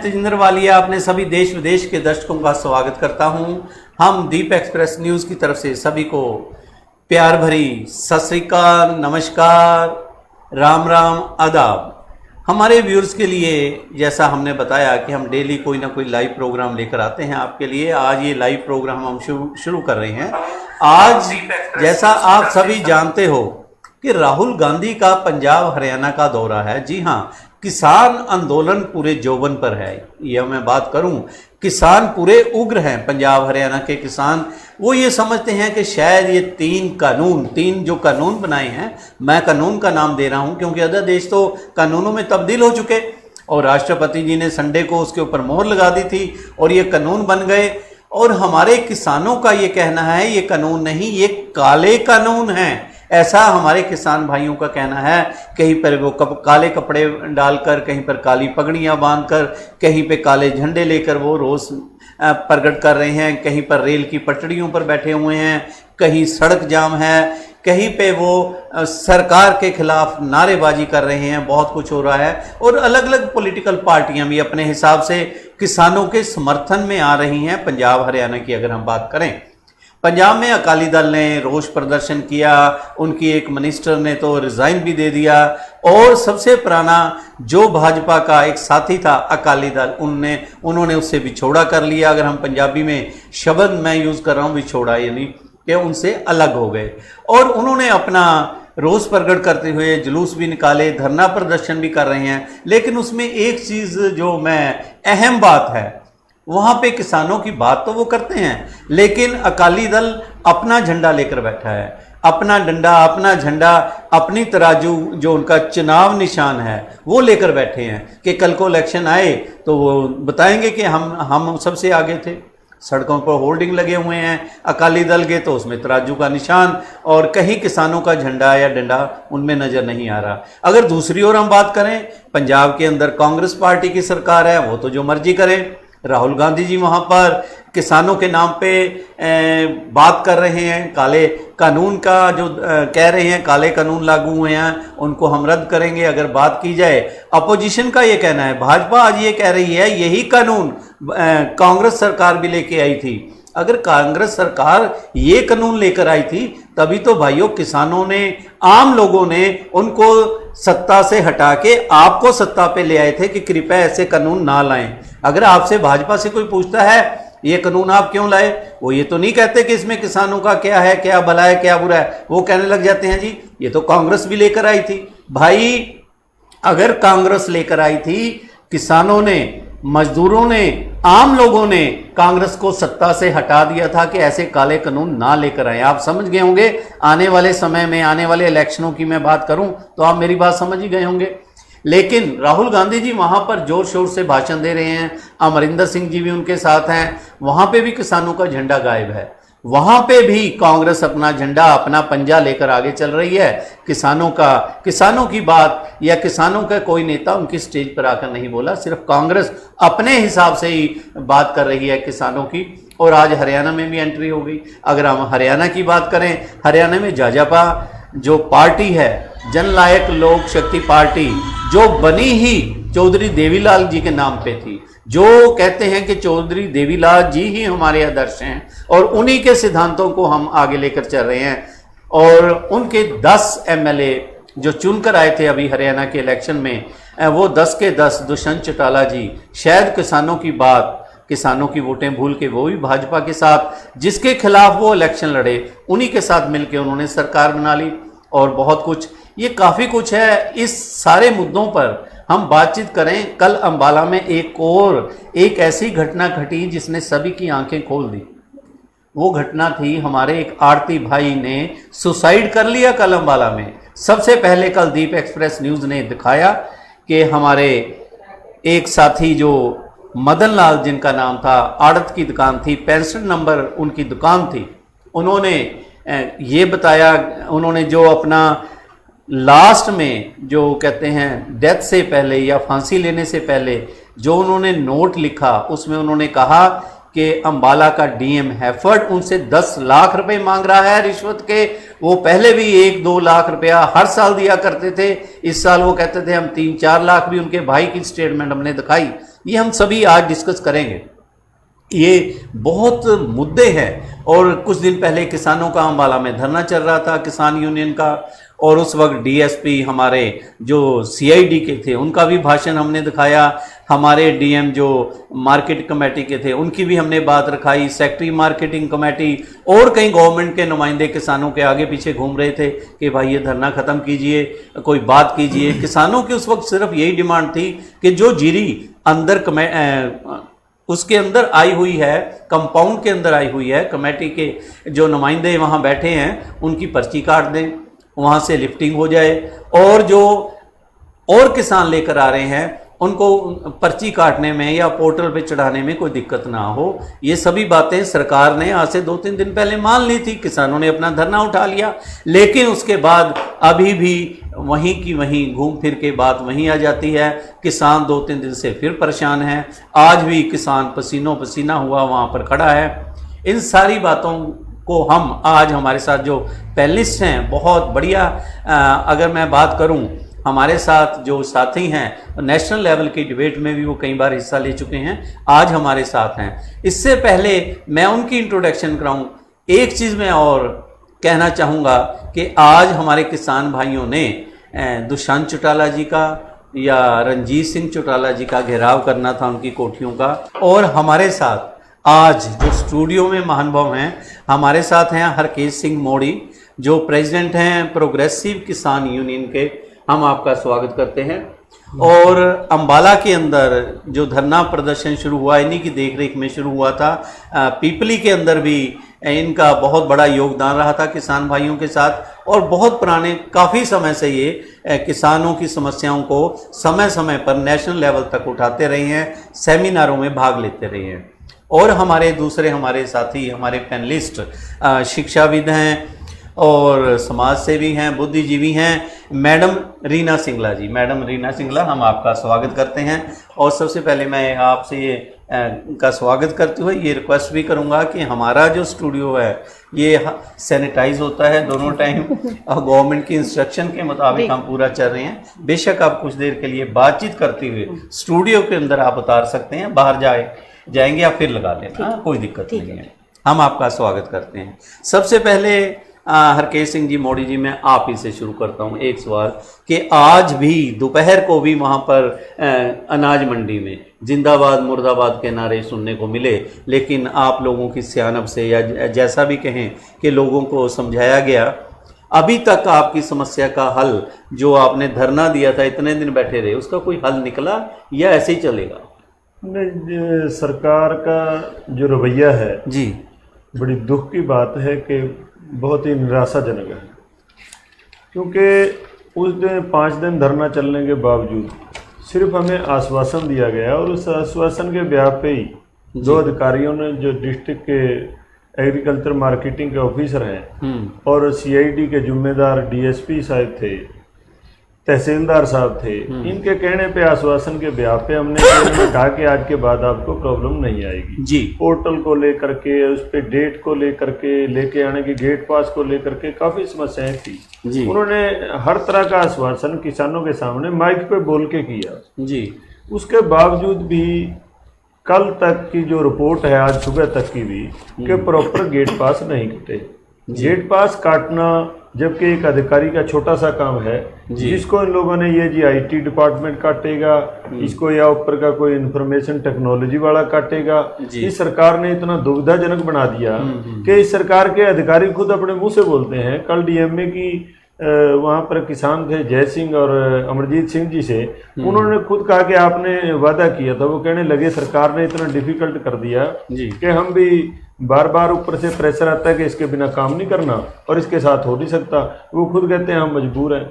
तेजिंदर वालिया अपने सभी देश विदेश के दर्शकों का स्वागत करता हूं। हम दीप एक्सप्रेस न्यूज़ की तरफ से सभी को प्यार भरी सत श्री अकाल, नमस्कार, राम राम, आदाब। हमारे व्यूअर्स के लिए जैसा हमने बताया कि हम डेली कोई ना कोई लाइव प्रोग्राम लेकर आते हैं आपके लिए। आज ये लाइव प्रोग्राम हम शुरू कर रहे हैं। आज जैसा आप सभी जानते हो कि राहुल गांधी का पंजाब हरियाणा का दौरा है। जी हाँ, किसान आंदोलन पूरे जोबन पर है। यह मैं बात करूं, किसान पूरे उग्र हैं। पंजाब हरियाणा के किसान वो ये समझते हैं कि शायद ये तीन जो कानून बनाए हैं, मैं कानून का नाम दे रहा हूं क्योंकि अदर देश तो कानूनों में तब्दील हो चुके और राष्ट्रपति जी ने संडे को उसके ऊपर मोहर लगा दी थी और ये कानून बन गए। और हमारे किसानों का ये कहना है ये कानून नहीं, ये काले कानून हैं, ऐसा हमारे किसान भाइयों का कहना है। कहीं पर वो काले कपड़े डालकर, कहीं पर काली पगड़ियाँ बांधकर, कहीं पे काले झंडे लेकर वो रोष प्रकट कर रहे हैं। कहीं पर रेल की पटरियों पर बैठे हुए हैं, कहीं सड़क जाम है, कहीं पे वो सरकार के खिलाफ नारेबाजी कर रहे हैं। बहुत कुछ हो रहा है और अलग अलग पॉलिटिकल पार्टियां भी अपने हिसाब से किसानों के समर्थन में आ रही हैं। पंजाब हरियाणा की अगर हम बात करें, पंजाब में अकाली दल ने रोष प्रदर्शन किया, उनकी एक मिनिस्टर ने तो रिजाइन भी दे दिया और सबसे पुराना जो भाजपा का एक साथी था अकाली दल, उन्होंने उससे बिछोड़ा कर लिया। अगर हम पंजाबी में शब्द मैं यूज़ कर रहा हूँ बिछोड़ा, यानी कि उनसे अलग हो गए और उन्होंने अपना रोष प्रकट करते हुए जुलूस भी निकाले, धरना प्रदर्शन भी कर रहे हैं। लेकिन उसमें एक चीज़ जो अहम बात है, वहां पे किसानों की बात तो वो करते हैं लेकिन अकाली दल अपना झंडा लेकर बैठा है, अपना डंडा, अपना झंडा, अपनी तराजू जो उनका चुनाव निशान है वो लेकर बैठे हैं कि कल को इलेक्शन आए तो वो बताएंगे कि हम सबसे आगे थे। सड़कों पर होर्डिंग लगे हुए हैं अकाली दल के, तो उसमें तराजू का निशान और कहीं किसानों का झंडा या डंडा उनमें नजर नहीं आ रहा। अगर दूसरी ओर हम बात करें, पंजाब के अंदर कांग्रेस पार्टी की सरकार है, वो तो जो मर्जी करे। राहुल गांधी जी वहाँ पर किसानों के नाम पे बात कर रहे हैं, काले कानून का जो कह रहे हैं काले कानून लागू हुए हैं उनको हम रद्द करेंगे। अगर बात की जाए, अपोजिशन का ये कहना है, भाजपा आज ये कह रही है यही कानून कांग्रेस सरकार भी लेके आई थी। अगर कांग्रेस सरकार ये कानून लेकर आई थी तभी तो भाइयों किसानों ने, आम लोगों ने उनको सत्ता से हटा के आपको सत्ता पे ले आए थे कि कृपया ऐसे कानून ना लाएं। अगर आपसे भाजपा से कोई पूछता है ये कानून आप क्यों लाए, वो ये तो नहीं कहते कि इसमें किसानों का क्या है, क्या भला है, क्या बुरा है। वो कहने लग जाते हैं जी ये तो कांग्रेस भी लेकर आई थी। भाई अगर कांग्रेस लेकर आई थी, किसानों ने, मजदूरों ने, आम लोगों ने कांग्रेस को सत्ता से हटा दिया था कि ऐसे काले कानून ना लेकर आए। आप समझ गए होंगे, आने वाले समय में, आने वाले इलेक्शनों की मैं बात करूं तो आप मेरी बात समझ ही गए होंगे। लेकिन राहुल गांधी जी वहां पर जोर शोर से भाषण दे रहे हैं, अमरिंदर सिंह जी भी उनके साथ हैं, वहां पे भी किसानों का झंडा गायब है। वहां पे भी कांग्रेस अपना झंडा, अपना पंजा लेकर आगे चल रही है। किसानों की बात या किसानों का कोई नेता उनकी स्टेज पर आकर नहीं बोला, सिर्फ कांग्रेस अपने हिसाब से ही बात कर रही है किसानों की। और आज हरियाणा में भी एंट्री हो गई। अगर हम हरियाणा की बात करें, हरियाणा में जाजापा जो पार्टी है, जननायक लोक शक्ति पार्टी, जो बनी ही चौधरी देवीलाल जी के नाम पे थी, जो कहते हैं कि चौधरी देवीलाल जी ही हमारे आदर्श हैं और उन्हीं के सिद्धांतों को हम आगे लेकर चल रहे हैं। और उनके 10 एमएलए जो चुनकर आए थे अभी हरियाणा के इलेक्शन में, वो 10 के 10 दुष्यंत चौटाला जी, शायद किसानों की बात, किसानों की वोटें भूल के वो भी भाजपा के साथ, जिसके खिलाफ वो इलेक्शन लड़े, उन्हीं के साथ मिलकर उन्होंने सरकार बना ली। और बहुत कुछ, ये काफ़ी कुछ है। इस सारे मुद्दों पर हम बातचीत करें। कल अंबाला में एक ऐसी घटना घटी जिसने सभी की आंखें खोल दी। वो घटना थी, हमारे एक आरती भाई ने सुसाइड कर लिया कल अंबाला में। सबसे पहले कल दीप एक्सप्रेस न्यूज़ ने दिखाया कि हमारे एक साथी जो मदन लाल, जिनका नाम था, आड़त की दुकान थी, 65 नंबर उनकी दुकान थी, उन्होंने ये बताया, उन्होंने जो अपना लास्ट में जो कहते हैं डेथ से पहले या फांसी लेने से पहले जो उन्होंने नोट लिखा, उसमें उन्होंने कहा कि अंबाला का डीएम हैफर्ड उनसे 10 लाख रुपए मांग रहा है रिश्वत के। वो पहले भी 1-2 लाख रुपया हर साल दिया करते थे, इस साल वो कहते थे हम 3-4 लाख भी। उनके भाई की स्टेटमेंट हमने दिखाई, ये हम सभी आज डिस्कस करेंगे। ये बहुत मुद्दे हैं। और कुछ दिन पहले किसानों का अम्बाला में धरना चल रहा था, किसान यूनियन का, और उस वक्त डीएसपी हमारे जो सीआईडी के थे उनका भी भाषण हमने दिखाया, हमारे डीएम जो मार्केट कमेटी के थे उनकी भी हमने बात रखाई, सेक्रेटरी मार्केटिंग कमेटी और कई गवर्नमेंट के नुमाइंदे किसानों के आगे पीछे घूम रहे थे कि भाई ये धरना ख़त्म कीजिए, कोई बात कीजिए। किसानों की उस वक्त सिर्फ यही डिमांड थी कि जो जीरी अंदर उसके अंदर आई हुई है, कंपाउंड के अंदर आई हुई है, कमेटी के जो नुमाइंदे वहाँ बैठे हैं उनकी पर्ची काट दें, वहाँ से लिफ्टिंग हो जाए, और जो और किसान लेकर आ रहे हैं उनको पर्ची काटने में या पोर्टल पे चढ़ाने में कोई दिक्कत ना हो। ये सभी बातें सरकार ने आज से 2-3 दिन पहले मान ली थी, किसानों ने अपना धरना उठा लिया, लेकिन उसके बाद अभी भी वहीं की वहीं घूम फिर के बात वहीं आ जाती है। किसान 2-3 दिन से फिर परेशान है, आज भी किसान पसीनों पसीना हुआ वहाँ पर खड़ा है। इन सारी बातों को हम आज हमारे साथ जो पैनलिस्ट हैं बहुत बढ़िया, अगर मैं बात करूं हमारे साथ जो साथी हैं नेशनल लेवल की डिबेट में भी वो कई बार हिस्सा ले चुके हैं, आज हमारे साथ हैं। इससे पहले मैं उनकी इंट्रोडक्शन कराऊं, एक चीज़ मैं और कहना चाहूँगा कि आज हमारे किसान भाइयों ने दुष्यंत चौटाला जी का या रणजीत सिंह चौटाला जी का घेराव करना था उनकी कोठियों का, और हमारे साथ आज जो स्टूडियो में महानुभाव हैं, हमारे साथ हैं हरकेश सिंह मोड़ी जो प्रेसिडेंट हैं प्रोग्रेसिव किसान यूनियन के। हम आपका स्वागत करते हैं। और अंबाला के अंदर जो धरना प्रदर्शन शुरू हुआ इन्हीं की देखरेख में शुरू हुआ था। पीपली के अंदर भी इनका बहुत बड़ा योगदान रहा था किसान भाइयों के साथ, और बहुत पुराने काफ़ी समय से ये किसानों की समस्याओं को समय समय पर नेशनल लेवल तक उठाते रहे हैं, सेमिनारों में भाग लेते रहे हैं। और हमारे दूसरे हमारे साथी हमारे पैनलिस्ट शिक्षाविद हैं और समाज सेवी हैं, बुद्धिजीवी हैं, मैडम रीना सिंगला जी। मैडम रीना सिंगला, हम आपका स्वागत करते हैं। और सबसे पहले मैं आपसे ये का स्वागत करते हुए ये रिक्वेस्ट भी करूंगा कि हमारा जो स्टूडियो है ये सैनिटाइज होता है दोनों टाइम, और गवर्नमेंट की इंस्ट्रक्शन के मुताबिक हम पूरा चल रहे हैं। बेशक आप कुछ देर के लिए बातचीत करते हुए स्टूडियो के अंदर आप उतार सकते हैं, बाहर जाएंगे आप फिर लगा लेना, कोई दिक्कत नहीं है। हम आपका स्वागत करते हैं। सबसे पहले हरकेश सिंह जी मोड़ी जी, मैं आप ही से शुरू करता हूं एक सवाल कि आज भी दोपहर को भी वहां पर अनाज मंडी में जिंदाबाद मुर्दाबाद के नारे सुनने को मिले, लेकिन आप लोगों की सियानत से या जैसा भी कहें कि लोगों को समझाया गया, अभी तक आपकी समस्या का हल जो आपने धरना दिया था इतने दिन बैठे रहे उसका कोई हल निकला या ऐसे ही चलेगा? नहीं, सरकार का जो रवैया है जी, बड़ी दुख की बात है कि बहुत ही निराशाजनक है, क्योंकि उस दिन 5 दिन धरना चलने के बावजूद सिर्फ हमें आश्वासन दिया गया, और उस आश्वासन के ब्याह पे ही 2 अधिकारियों ने जो डिस्ट्रिक्ट के एग्रीकल्चर मार्केटिंग के ऑफिसर हैं और सीआईडी के जिम्मेदार डीएसपी साहब थे, तहसीलदार साहब थे, इनके कहने पे आश्वासन के ब्याह पे हमने कहा कि आज के बाद आपको प्रॉब्लम नहीं आएगी जी। पोर्टल को लेकर के, उस पे डेट को लेकर के, लेके आने की गेट पास को लेकर के काफ़ी समस्याएं थी जी। उन्होंने हर तरह का आश्वासन किसानों के सामने माइक पे बोल के किया जी। उसके बावजूद भी कल तक की जो रिपोर्ट है, आज सुबह तक की भी, कि प्रॉपर गेट पास नहीं कटे। गेट पास काटना जबकि एक अधिकारी का छोटा सा काम है, जिसको इन लोगों ने ये जी आईटी डिपार्टमेंट काटेगा, इसको या ऊपर का कोई इंफॉर्मेशन टेक्नोलॉजी वाला काटेगा। इस सरकार ने इतना दुविधाजनक बना दिया कि इस सरकार के अधिकारी खुद अपने मुंह से बोलते हैं। कल डीएमए की वहाँ पर किसान थे जय सिंह और अमरजीत सिंह जी से, उन्होंने खुद कहा कि आपने वादा किया था। वो कहने लगे सरकार ने इतना डिफिकल्ट कर दिया कि हम भी बार बार ऊपर से प्रेशर आता है कि इसके बिना काम नहीं करना और इसके साथ हो नहीं सकता। वो खुद कहते हैं हम मजबूर हैं।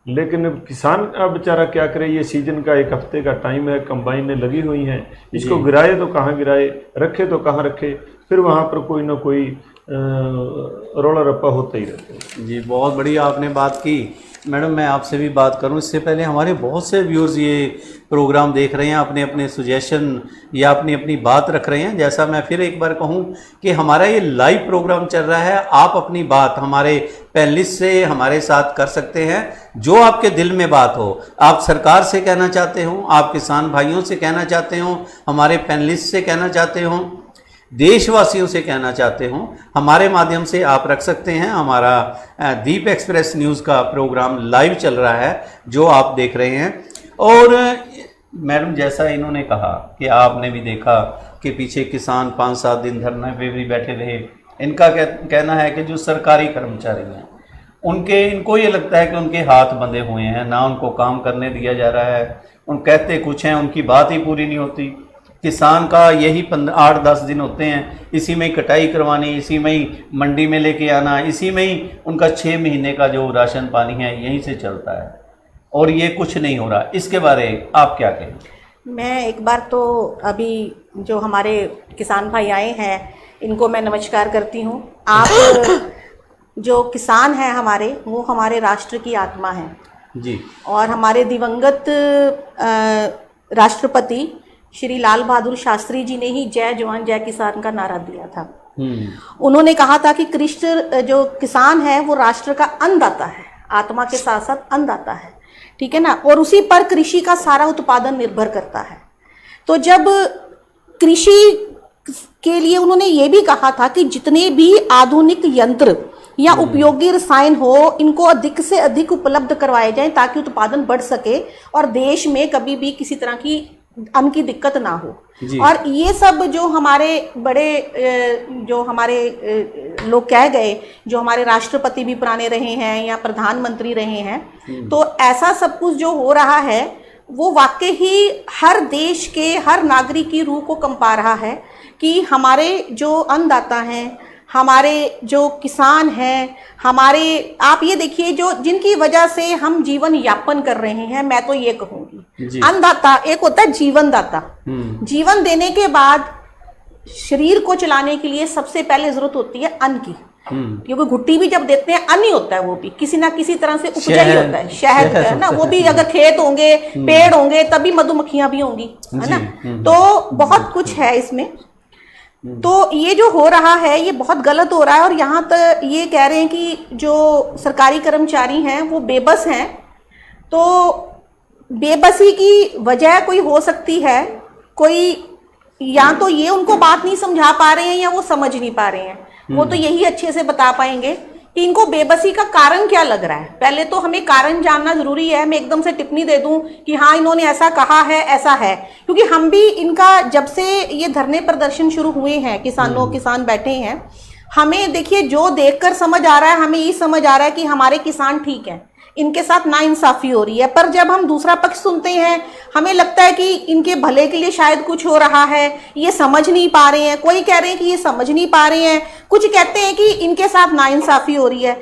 लेकिन किसान अब बेचारा क्या करे, ये सीजन का 1 हफ्ते का टाइम है, कंबाइनें लगी हुई हैं, इसको गिराए तो कहाँ गिराए, रखे तो कहाँ रखे, फिर वहाँ पर कोई ना कोई रोला रप्पा होता ही रहता है। जी, बहुत बढ़िया आपने बात की। मैडम मैं आपसे भी बात करूं इससे पहले, हमारे बहुत से व्यूअर्स ये प्रोग्राम देख रहे हैं, अपने अपने सुजेशन या अपनी अपनी बात रख रहे हैं। जैसा मैं फिर एक बार कहूं कि हमारा ये लाइव प्रोग्राम चल रहा है, आप अपनी बात हमारे पैनलिस्ट से हमारे साथ कर सकते हैं, जो आपके दिल में बात हो। आप सरकार से कहना चाहते हो, आप किसान भाइयों से कहना चाहते हो, हमारे पैनलिस्ट से कहना चाहते हो, देशवासियों से कहना चाहते हो, हमारे माध्यम से आप रख सकते हैं। हमारा दीप एक्सप्रेस न्यूज़ का प्रोग्राम लाइव चल रहा है जो आप देख रहे हैं। और मैडम जैसा इन्होंने कहा कि आपने भी देखा कि पीछे किसान 5-7 दिन धरने पे भी बैठे रहे। इनका कहना है कि जो सरकारी कर्मचारी हैं इनको ये लगता है कि उनके हाथ बंधे हुए हैं, ना उनको काम करने दिया जा रहा है। उन कहते कुछ हैं, उनकी बात ही पूरी नहीं होती। किसान का यही 8-10 दिन होते हैं, इसी में ही कटाई करवानी, इसी में ही मंडी में लेके आना, इसी में ही उनका 6 महीने का जो राशन पानी है यहीं से चलता है, और ये कुछ नहीं हो रहा। इसके बारे आप क्या कहें? मैं एक बार तो अभी जो हमारे किसान भाई आए हैं इनको मैं नमस्कार करती हूँ। आप जो किसान हैं हमारे, वो हमारे राष्ट्र की आत्मा हैं जी। और हमारे दिवंगत राष्ट्रपति श्री लाल बहादुर शास्त्री जी ने ही जय जवान जय किसान का नारा दिया था। उन्होंने कहा था कि कृषि जो किसान है वो राष्ट्र का अन्नदाता है, आत्मा के साथ साथ अन्नदाता है, ठीक है ना, और उसी पर कृषि का सारा उत्पादन निर्भर करता है। तो जब कृषि के लिए उन्होंने ये भी कहा था कि जितने भी आधुनिक यंत्र या उपयोगी रसायन हो इनको अधिक से अधिक उपलब्ध करवाए जाएं ताकि उत्पादन बढ़ सके और देश में कभी भी किसी तरह की अन्न की दिक्कत ना हो। और ये सब जो हमारे बड़े जो हमारे लोग कह गए, जो हमारे राष्ट्रपति भी पुराने रहे हैं या प्रधानमंत्री रहे हैं, तो ऐसा सब कुछ जो हो रहा है वो वाकई ही हर देश के हर नागरिक की रूह को कंपा रहा है कि हमारे जो अन्नदाता हैं, हमारे जो किसान हैं, हमारे आप ये देखिए जो जिनकी वजह से हम जीवन यापन कर रहे हैं, मैं तो ये कहूंगी अन्नदाता एक होता है जीवन दाता। जीवन देने के बाद शरीर को चलाने के लिए सबसे पहले जरूरत होती है अन्न की, क्योंकि घुट्टी भी जब देते हैं अन्न ही होता है, वो भी किसी ना किसी तरह से उपजा ही होता है, शहद है ना, वो भी अगर खेत होंगे पेड़ होंगे तभी मधुमक्खियां भी होंगी, है ना। तो बहुत कुछ है इसमें। तो ये जो हो रहा है ये बहुत गलत हो रहा है। और यहाँ तक ये कह रहे हैं कि जो सरकारी कर्मचारी हैं वो बेबस हैं, तो बेबसी की वजह कोई हो सकती है, कोई या तो ये उनको बात नहीं समझा पा रहे हैं या वो समझ नहीं पा रहे हैं, वो तो यही अच्छे से बता पाएंगे कि इनको बेबसी का कारण क्या लग रहा है। पहले तो हमें कारण जानना जरूरी है। मैं एकदम से टिप्पणी दे दूं कि हाँ इन्होंने ऐसा कहा है, ऐसा है, क्योंकि हम भी इनका जब से ये धरने प्रदर्शन शुरू हुए हैं, किसान बैठे हैं, हमें देखिए जो देखकर समझ आ रहा है, हमें ये समझ आ रहा है कि हमारे किसान ठीक है, इनके साथ नाइंसाफी हो रही है। पर जब हम दूसरा पक्ष सुनते हैं हमें लगता है कि इनके भले के लिए शायद कुछ हो रहा है, ये समझ नहीं पा रहे हैं। कोई कह रहे हैं कि ये समझ नहीं पा रहे हैं, कुछ कहते हैं कि इनके साथ नाइंसाफी हो रही है।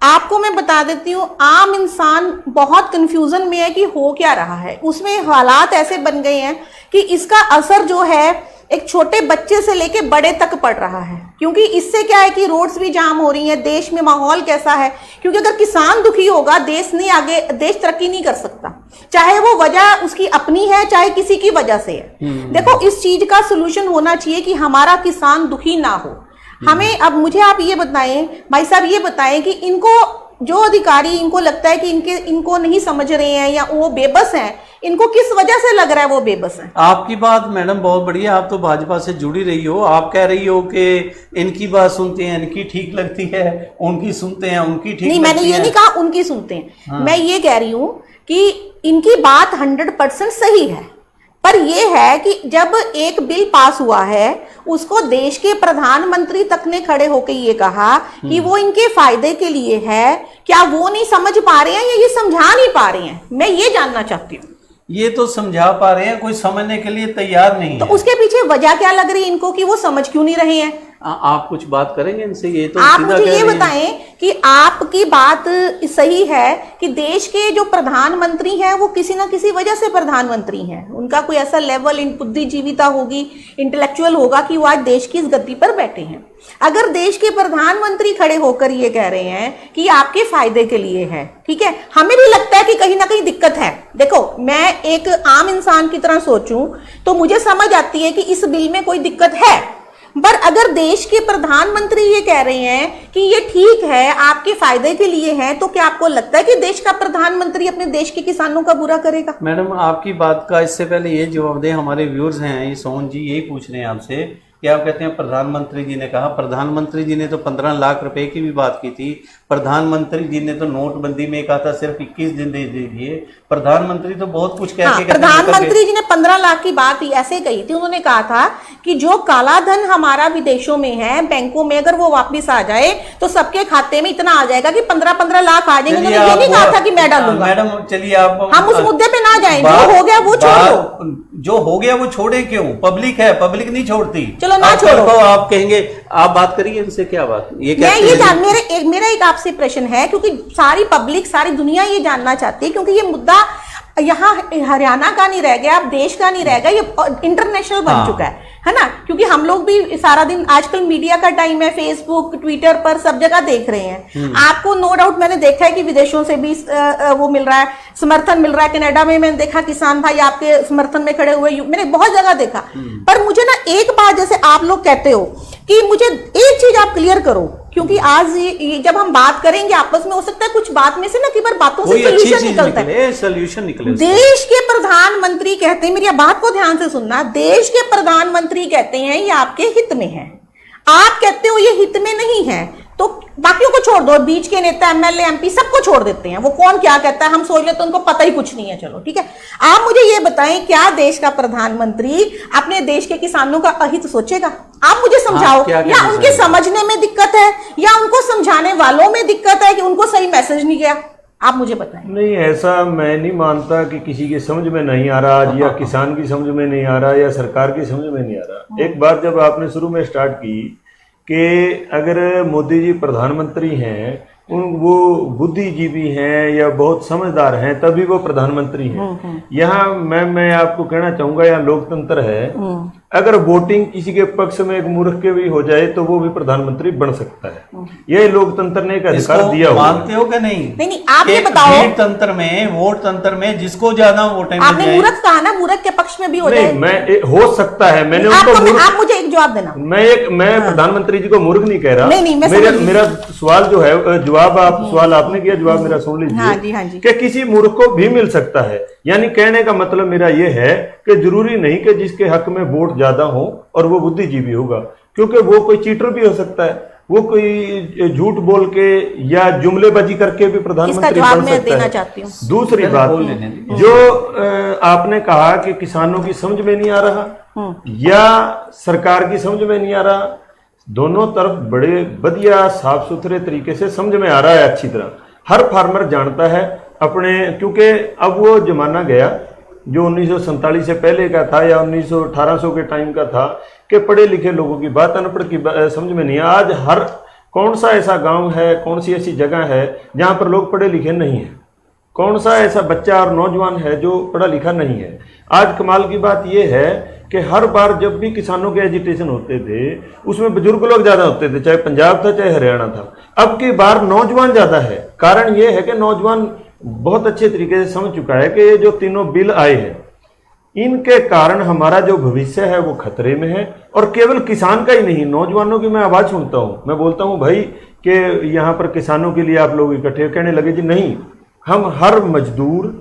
आपको मैं बता देती हूँ, आम इंसान बहुत कंफ्यूजन में है कि हो क्या रहा है। उसमें हालात ऐसे बन गए हैं कि इसका असर जो है एक छोटे बच्चे से लेके बड़े तक पड़ रहा है, क्योंकि इससे क्या है कि रोड्स भी जाम हो रही हैं। देश में माहौल कैसा है, क्योंकि अगर किसान दुखी होगा देश तरक्की नहीं कर सकता, चाहे वो वजह उसकी अपनी है चाहे किसी की वजह से है। देखो इस चीज का सोल्यूशन होना चाहिए कि हमारा किसान दुखी ना हो। हमें अब मुझे आप ये बताएं भाई साहब, ये बताएं कि इनको जो अधिकारी इनको लगता है कि इनको नहीं समझ रहे हैं या वो बेबस हैं, इनको किस वजह से लग रहा है वो बेबस हैं? आपकी बात मैडम बहुत बढ़िया, आप तो भाजपा से जुड़ी रही हो। आप कह रही हो कि इनकी बात सुनते हैं, इनकी ठीक लगती है, उनकी सुनते हैं, उनकी ठीक नहीं, मैंने ये नहीं कहा उनकी सुनते हैं। हाँ। मैं ये कह रही हूँ कि इनकी बात 100% सही है, पर यह है कि जब एक बिल पास हुआ है उसको देश के प्रधानमंत्री तक ने खड़े होकर ये कहा कि वो इनके फायदे के लिए है, क्या वो नहीं समझ पा रहे हैं या ये समझा नहीं पा रहे हैं? मैं ये जानना चाहती हूँ। ये तो समझा पा रहे हैं, कोई समझने के लिए तैयार नहीं तो है। उसके पीछे वजह क्या लग रही है इनको कि वो समझ क्यों नहीं रहे हैं? आप कुछ बात करेंगे इनसे? ये तो आप सीधा मुझे कह ये रही हैं। बताएं कि आपकी बात सही है कि देश के जो प्रधानमंत्री हैं वो किसी ना किसी वजह से प्रधानमंत्री हैं, उनका कोई ऐसा लेवल बुद्धिजीविता होगी, इंटेलेक्चुअल होगा कि वो आज देश की इस गद्दी पर बैठे हैं। अगर देश के प्रधानमंत्री खड़े होकर ये कह रहे हैं कि आपके फायदे के लिए है, ठीक है, हमें भी लगता है कि कहीं ना कहीं दिक्कत है। देखो, मैं एक आम इंसान की तरह सोचूं तो मुझे समझ आती है कि इस बिल में कोई दिक्कत है, पर अगर देश के प्रधानमंत्री ये कह रहे हैं कि ये ठीक है, आपके फायदे के लिए है, तो क्या आपको लगता है कि देश का प्रधानमंत्री अपने देश के किसानों का बुरा करेगा? मैडम, आपकी बात का इससे पहले ये जवाब दें, हमारे व्यूअर्स हैं, ये सोहन जी यही पूछ रहे हैं आपसे कि आप कहते हैं प्रधानमंत्री जी ने कहा, प्रधानमंत्री जी ने तो 15 लाख रुपए की भी बात की थी, प्रधानमंत्री जी ने तो नोटबंदी में कहा था सिर्फ 21 दिन दे दीजिए, प्रधानमंत्री तो बहुत कुछ कह के प्रधानमंत्री जी ने 15 लाख की बात ऐसे कही थी, उन्होंने कहा था कि जो काला धन हमारा विदेशों में है, बैंकों में, अगर वो वापस आ जाए तो सबके खाते में इतना आ जाएगा कि 15-15 लाख आ जाएंगे। उन्होंने ये नहीं कहा था कि मैं डालूंगा। मैडम चलिए, आप हम उस मुद्दे पे ना जाएं, जो हो गया वो छोड़ो। जो हो गया वो छोड़े क्यों? पब्लिक है, पब्लिक नहीं छोड़ती। चलो ना छोड़ो, आप कहेंगे, आप बात करिए इनसे, क्या बात? ये मेरा एक आपसे प्रश्न है, क्योंकि सारी पब्लिक, सारी दुनिया ये जानना चाहती है, क्योंकि ये मुद्दा यहाँ हरियाणा का नहीं रह गया, अब देश का नहीं रह गया, ये इंटरनेशनल बन चुका है ना? क्योंकि हम लोग भी सारा दिन, आजकल मीडिया का टाइम है, फेसबुक, ट्विटर पर सब जगह देख रहे हैं। आपको नो डाउट मैंने देखा है कि विदेशों से भी वो मिल रहा है, समर्थन मिल रहा है। कनाडा में मैंने देखा किसान भाई आपके समर्थन में खड़े हुए, मैंने बहुत जगह देखा। पर मुझे ना एक बात, जैसे आप लोग कहते हो कि मुझे एक चीज आप क्लियर करो, क्योंकि आज ये जब हम बात करेंगे आपस में, हो सकता है कुछ बात में से ना, कि बार बातों से सोल्यूशन निकले। देश के प्रधानमंत्री कहते हैं, मेरी बात को ध्यान से सुनना, देश के प्रधानमंत्री कहते हैं ये आपके हित में है, आप कहते हो ये हित में नहीं है, तो बाकियों को छोड़ दो, बीच के नेता, एमएलए, एमपी सबको छोड़ देते हैं, वो कौन क्या कहता है हम सोच लेते हैं, उनको पता ही कुछ नहीं है। चलो ठीक है, आप मुझे ये बताएं, क्या देश का प्रधानमंत्री अपने देश के किसानों का अहित सोचेगा? आप मुझे समझाओ, या उनके समझने में दिक्कत है, या उनको समझाने वालों में दिक्कत है कि उनको सही मैसेज नहीं गया? आप मुझे बताएं। नहीं, ऐसा मैं नहीं मानता कि किसी के समझ में नहीं आ रहा, या किसान की समझ में नहीं आ रहा, या सरकार की समझ में नहीं आ रहा। एक बात जब आपने शुरू में स्टार्ट की कि अगर मोदी जी प्रधानमंत्री हैं, वो बुद्धिजीवी हैं या बहुत समझदार हैं, तभी वो प्रधानमंत्री हैं। यहाँ मैं आपको कहना चाहूंगा, यहाँ लोकतंत्र है, अगर वोटिंग किसी के पक्ष में एक मूर्ख के भी हो जाए तो वो भी प्रधानमंत्री बन सकता है। यह लोकतंत्र ने एक अधिकार दिया हुआ। मानते हो कि नहीं? नहीं, आप ये बताओ, वोट तंत्र में जिसको ज्यादा वोट है, आपने मूर्ख कहा ना, मूर्ख के पक्ष में भी हो जाए। मैं हो सकता है, मैंने उनको आप मुझे एक जवाब देना। मैं प्रधानमंत्री जी को मूर्ख नहीं कह रहा। मेरा सवाल जो है, सवाल आपने किया, जवाब मेरा सुन लीजिए। हाँ जी, हाँ जी। कि किसी मूर्ख को भी मिल सकता है, यानी कहने का मतलब मेरा ये है कि जरूरी नहीं कि जिसके हक में वोट ज्यादा हो और वो बुद्धिजीवी होगा, क्योंकि वो कोई चीटर भी हो सकता है, वो कोई झूठ बोल के या जुमलेबाजी करके भी प्रधानमंत्री बन सकता है। दूसरी बात, जो आपने कहा कि किसानों की समझ में नहीं आ रहा या सरकार की समझ में नहीं आ रहा, दोनों तरफ बड़े बढ़िया साफ सुथरे तरीके से समझ में आ रहा है, अच्छी तरह हर फार्मर जानता है अपने, क्योंकि अब वो जमाना गया जो 1947 से पहले का था या 1800 के टाइम का था, कि पढ़े लिखे लोगों की बात अनपढ़ की समझ में नहीं। आज हर कौन सा ऐसा गांव है, कौन सी ऐसी जगह है जहां पर लोग पढ़े लिखे नहीं है, कौन सा ऐसा बच्चा और नौजवान है जो पढ़ा लिखा नहीं है। आज कमाल की बात यह है कि हर बार जब भी किसानों के एजिटेशन होते थे उसमें बुजुर्ग लोग ज्यादा होते थे, चाहे पंजाब था चाहे हरियाणा था। अब की बार नौजवान ज्यादा है। कारण यह है कि नौजवान बहुत अच्छे तरीके से समझ चुका है कि ये जो तीनों बिल आए हैं, इनके कारण हमारा जो भविष्य है वो खतरे में है। और केवल किसान का ही नहीं, नौजवानों की मैं आवाज सुनता हूं, मैं बोलता हूं भाई कि यहाँ पर किसानों के लिए आप लोग इकट्ठे, कहने लगे जी नहीं, हम हर मजदूर,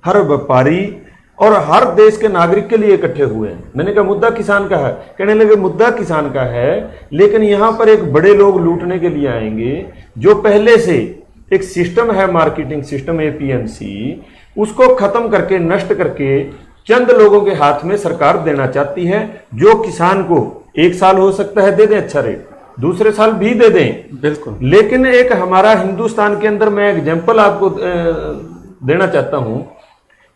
हर व्यापारी और हर देश के नागरिक के लिए इकट्ठे हुए हैं। मैंने कहा मुद्दा किसान का है, कहने लगे मुद्दा किसान का है, लेकिन यहाँ पर एक बड़े लोग लूटने के लिए आएंगे, जो पहले से एक सिस्टम है, मार्केटिंग सिस्टम एपीएमसी, उसको खत्म करके, नष्ट करके चंद लोगों के हाथ में सरकार देना चाहती है, जो किसान को एक साल हो सकता है दे दें अच्छा रेट, दूसरे साल भी दे दें, बिल्कुल। लेकिन एक हमारा हिंदुस्तान के अंदर, मैं एग्जांपल आपको देना चाहता हूं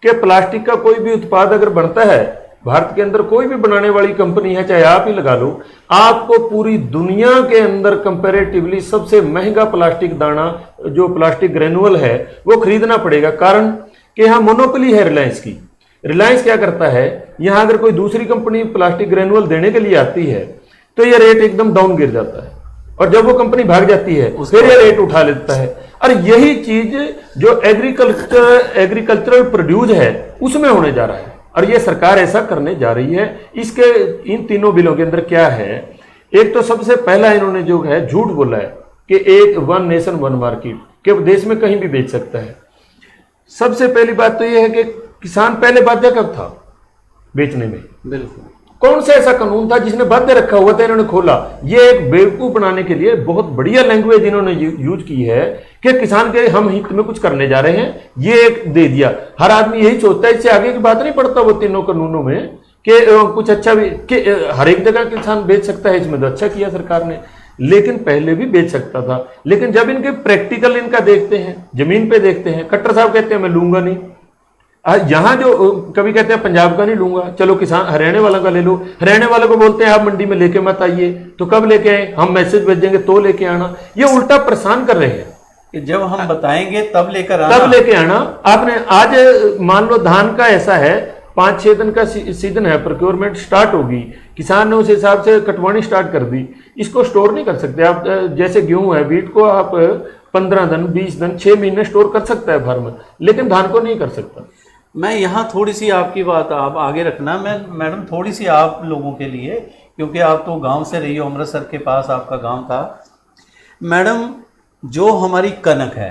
कि प्लास्टिक का कोई भी उत्पाद अगर बनता है भारत के अंदर कोई भी बनाने वाली कंपनी है, चाहे आप ही लगा लो, आपको पूरी दुनिया के अंदर कंपैरेटिवली सबसे महंगा प्लास्टिक दाना जो प्लास्टिक ग्रेनुअल है वो खरीदना पड़ेगा। कारण कि यहाँ मोनोपोली है रिलायंस की। रिलायंस क्या करता है, यहाँ अगर कोई दूसरी कंपनी प्लास्टिक ग्रेनुअल देने के लिए आती है तो ये रेट एकदम डाउन गिर जाता है, और जब वो कंपनी भाग जाती है फिर ये रेट उठा लेता है। और यही चीज जो एग्रीकल्चरल प्रोड्यूस है उसमें होने जा रहा है, और ये सरकार ऐसा करने जा रही है। इसके इन तीनों बिलों के अंदर क्या है, एक तो सबसे पहला इन्होंने जो है झूठ बोला है कि एक वन नेशन वन मार्केट के देश में कहीं भी बेच सकता है। सबसे पहली बात तो यह है कि किसान पहले बाध्य कब था बेचने में? बिल्कुल, कौन सा ऐसा कानून था जिसने बाध्य रखा हुआ था? इन्होंने खोला। ये एक बेवकूफ बनाने के लिए बहुत बढ़िया लैंग्वेज इन्होंने यूज की है कि किसान के हम हित में कुछ करने जा रहे हैं, ये एक दे दिया। हर आदमी यही सोचता है, इससे आगे की बात नहीं पड़ता वो तीनों कानूनों में कि कुछ अच्छा भी कि हर एक जगह किसान बेच सकता है, इसमें तो अच्छा किया सरकार ने। लेकिन पहले भी बेच सकता था, लेकिन जब इनके प्रैक्टिकल इनका देखते हैं, जमीन पे देखते हैं, खट्टर साहब कहते हैं मैं लूंगा नहीं। यहां जो कभी कहते हैं पंजाब का नहीं लूंगा, चलो किसान हरियाणा वाला का ले लो। हरियाणा वाले को बोलते हैं आप मंडी में लेके मत आइए, तो कब लेके आए? हम मैसेज भेजेंगे तो लेके आना। ये उल्टा परेशान कर रहे हैं कि जब हम बताएंगे तब लेकर आना। आपने आज मान लो धान का ऐसा है 5-6 दिन का सीजन है, प्रोक्योरमेंट स्टार्ट होगी, किसान ने उस हिसाब से कटवानी स्टार्ट कर दी। इसको स्टोर नहीं कर सकते आप। जैसे गेहूं है, बीट को आप 15 दिन 20 दिन 6 महीने स्टोर कर सकता है फार्मर, लेकिन धान को नहीं कर सकता। मैं यहाँ थोड़ी सी आपकी बात आप आगे रखना, मैं मैडम थोड़ी सी आप लोगों के लिए, क्योंकि आप तो गांव से रही हो, अमृतसर के पास आपका गांव था। मैडम, जो हमारी कनक है,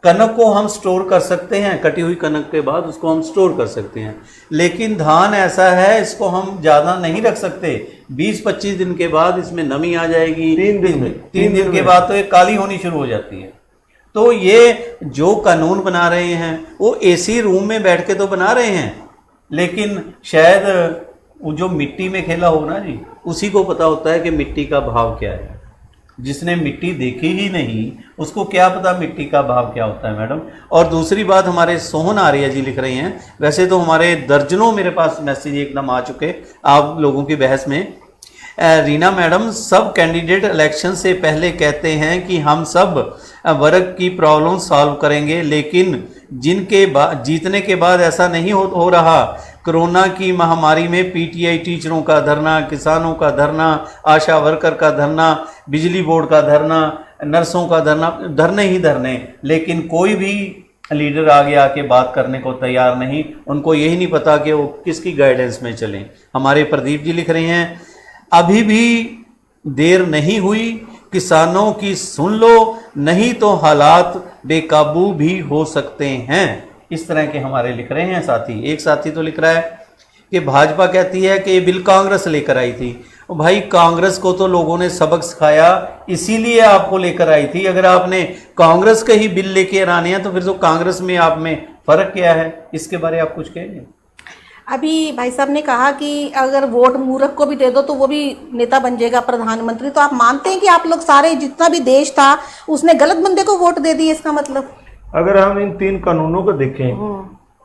कनक को हम स्टोर कर सकते हैं, कटी हुई कनक के बाद उसको हम स्टोर कर सकते हैं, लेकिन धान ऐसा है इसको हम ज़्यादा नहीं रख सकते। 20-25 दिन के बाद इसमें नमी आ जाएगी, 3 दिन के बाद तो ये काली होनी शुरू हो जाती है। तो ये जो कानून बना रहे हैं वो एसी रूम में बैठ के तो बना रहे हैं, लेकिन शायद वो जो मिट्टी में खेला हो ना जी, उसी को पता होता है कि मिट्टी का भाव क्या है। जिसने मिट्टी देखी ही नहीं उसको क्या पता मिट्टी का भाव क्या होता है मैडम। और दूसरी बात, हमारे सोहन आर्या जी लिख रही हैं, वैसे तो हमारे दर्जनों मेरे पास मैसेज एकदम आ चुके आप लोगों की बहस में। रीना मैडम, सब कैंडिडेट इलेक्शन से पहले कहते हैं कि हम सब वर्ग की प्रॉब्लम सॉल्व करेंगे, लेकिन जिनके जीतने के बाद ऐसा नहीं हो रहा। कोरोना की महामारी में पीटीआई टीचरों का धरना, किसानों का धरना, आशा वर्कर का धरना, बिजली बोर्ड का धरना, नर्सों का धरना, धरने ही धरने, लेकिन कोई भी लीडर आगे आके बात करने को तैयार नहीं। उनको यही नहीं पता कि वो किसकी गाइडेंस में चलें। हमारे प्रदीप जी लिख रहे हैं, अभी भी देर नहीं हुई, किसानों की सुन लो, नहीं तो हालात बेकाबू भी हो सकते हैं। इस तरह के हमारे लिख रहे हैं साथी। एक साथी तो लिख रहा है कि भाजपा कहती है कि ये बिल कांग्रेस लेकर आई थी। भाई, कांग्रेस को तो लोगों ने सबक सिखाया, इसीलिए आपको लेकर आई थी। अगर आपने कांग्रेस के ही बिल लेकर आने हैं तो फिर तो कांग्रेस में आप में फर्क क्या है? इसके बारे आप कुछ कहेंगे? अभी भाई साहब ने कहा कि अगर वोट मूर्ख को भी दे दो तो वो भी नेता बन जाएगा, प्रधानमंत्री। तो आप मानते हैं कि आप लोग सारे जितना भी देश था उसने गलत बंदे को वोट दे दिए? इसका मतलब अगर हम इन 3 कानूनों को देखें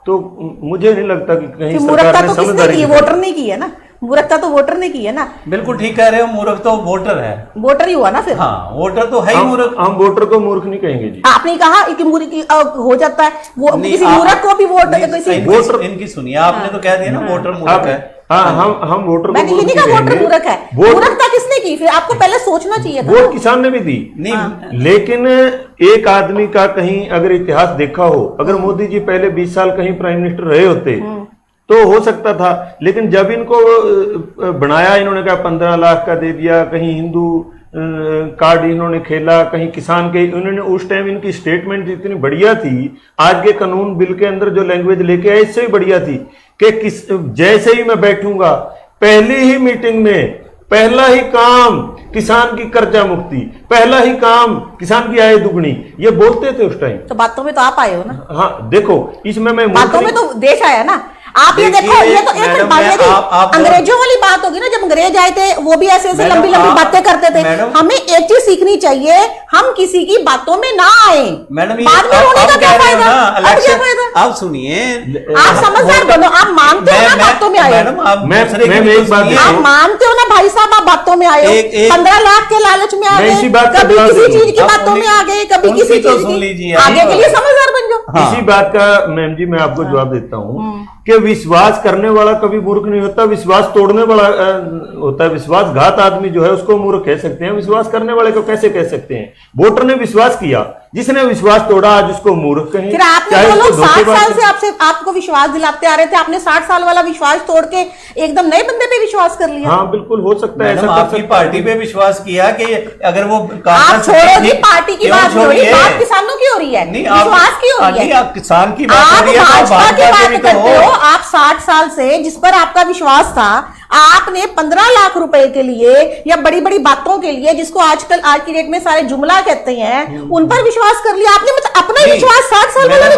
तो मुझे नहीं लगता कि कहीं मूर्खता तो किसने की? वोटर ने की है ना। मूर्खता तो वोटर ने की है ना। बिल्कुल ठीक कह रहे हो, मूर्ख तो वोटर है, वोटर ही हुआ ना फिर। हाँ, वोटर तो है ही मूर्ख। हम वोटर को मूर्ख नहीं कहेंगे जी। आपने कहा कि मूर्ख हो जाता है वो, किसी मूर्ख को भी वोट, इनकी सुनिए, आपने तो कह दिया ना वोटर मूर्ख है। हाँ, हम वोटर मैंने ये नहीं कहा वोटर मूर्ख है। मूर्खता किसने की? फिर आपको पहले सोचना चाहिए था। वोट किसान ने भी दी नहीं, लेकिन एक आदमी का कहीं अगर इतिहास देखा हो, अगर मोदी जी पहले 20 साल कहीं प्राइम मिनिस्टर रहे होते तो हो सकता था। लेकिन जब इनको बनाया, इन्होंने कहा 15 लाख का दे दिया, कहीं हिंदू कार्ड इन्होंने खेला, कहीं किसान के, उन्होंने उस टाइम इनकी स्टेटमेंट इतनी बढ़िया थी। आज के कानून बिल के अंदर जो लैंग्वेज लेके आए इससे भी बढ़िया थी कि जैसे ही मैं बैठूंगा पहली ही मीटिंग में पहला ही काम किसान की कर्जा मुक्ति, पहला ही काम किसान की आय दुगनी, ये बोलते थे उस टाइम। तो बातों में तो आप आए हो ना। हाँ, देखो इसमें मैं बातों में तो देश आया ना। आप ये देखो, ये तो एक मिनट बाद में अंग्रेजों वाली बात होगी ना, जब अंग्रेज आए थे वो भी ऐसे ऐसे लंबी लंबी बातें करते थे। हमें एक चीज सीखनी चाहिए, हम किसी की बातों में ना आए। मैडम बाद में रोने का क्या फायदा? आप सुनिए, आप समझदार बनो, आप मानते हो ना बातों में आए। मैडम आप मानते हो ना भाई साहब, आप बातों में आए, 15 लाख के लालच में आ गए, कभी किसी चीज की बातों में आ गए, कभी किसी चीज की, आगे के लिए समझदार बन जाओ। इसी बात का मैम जी मैं आपको जवाब देता हूँ कि विश्वास करने वाला कभी मूर्ख नहीं होता, विश्वास तोड़ने वाला होता है। विश्वासघात आदमी जो है उसको मूर्ख कह सकते हैं, विश्वास करने वाले को कैसे कह सकते हैं? वोटर ने विश्वास किया, जिसने विश्वास तोड़ा आज उसको मूर्ख कहें। फिर आपने तो लोग 60 साल से आपसे आपको विश्वास दिलाते आ रहे थे, आपने 60 साल वाला विश्वास तोड़ के एकदम नए बंदे पे विश्वास कर लिया। हाँ बिल्कुल हो सकता है, ऐसा आपकी पार्टी पे विश्वास किया कि अगर वो आप छोड़ो जी पार्टी की बात हो रही है, बात किसानों की हो रही है, विश्वास की हो रही है। आप किसान की बात आप हो रही है, भाजपा की बात करते हो। आप 60 साल से जिस पर आपका विश्वास था, आपने 15 लाख रुपए के लिए या बड़ी बड़ी बातों के लिए, जिसको आजकल आज की डेट में सारे जुमला कहते हैं, उन पर विश्वास कर लिया आपने। मतलब अपना विश्वास 60 साल वालों ने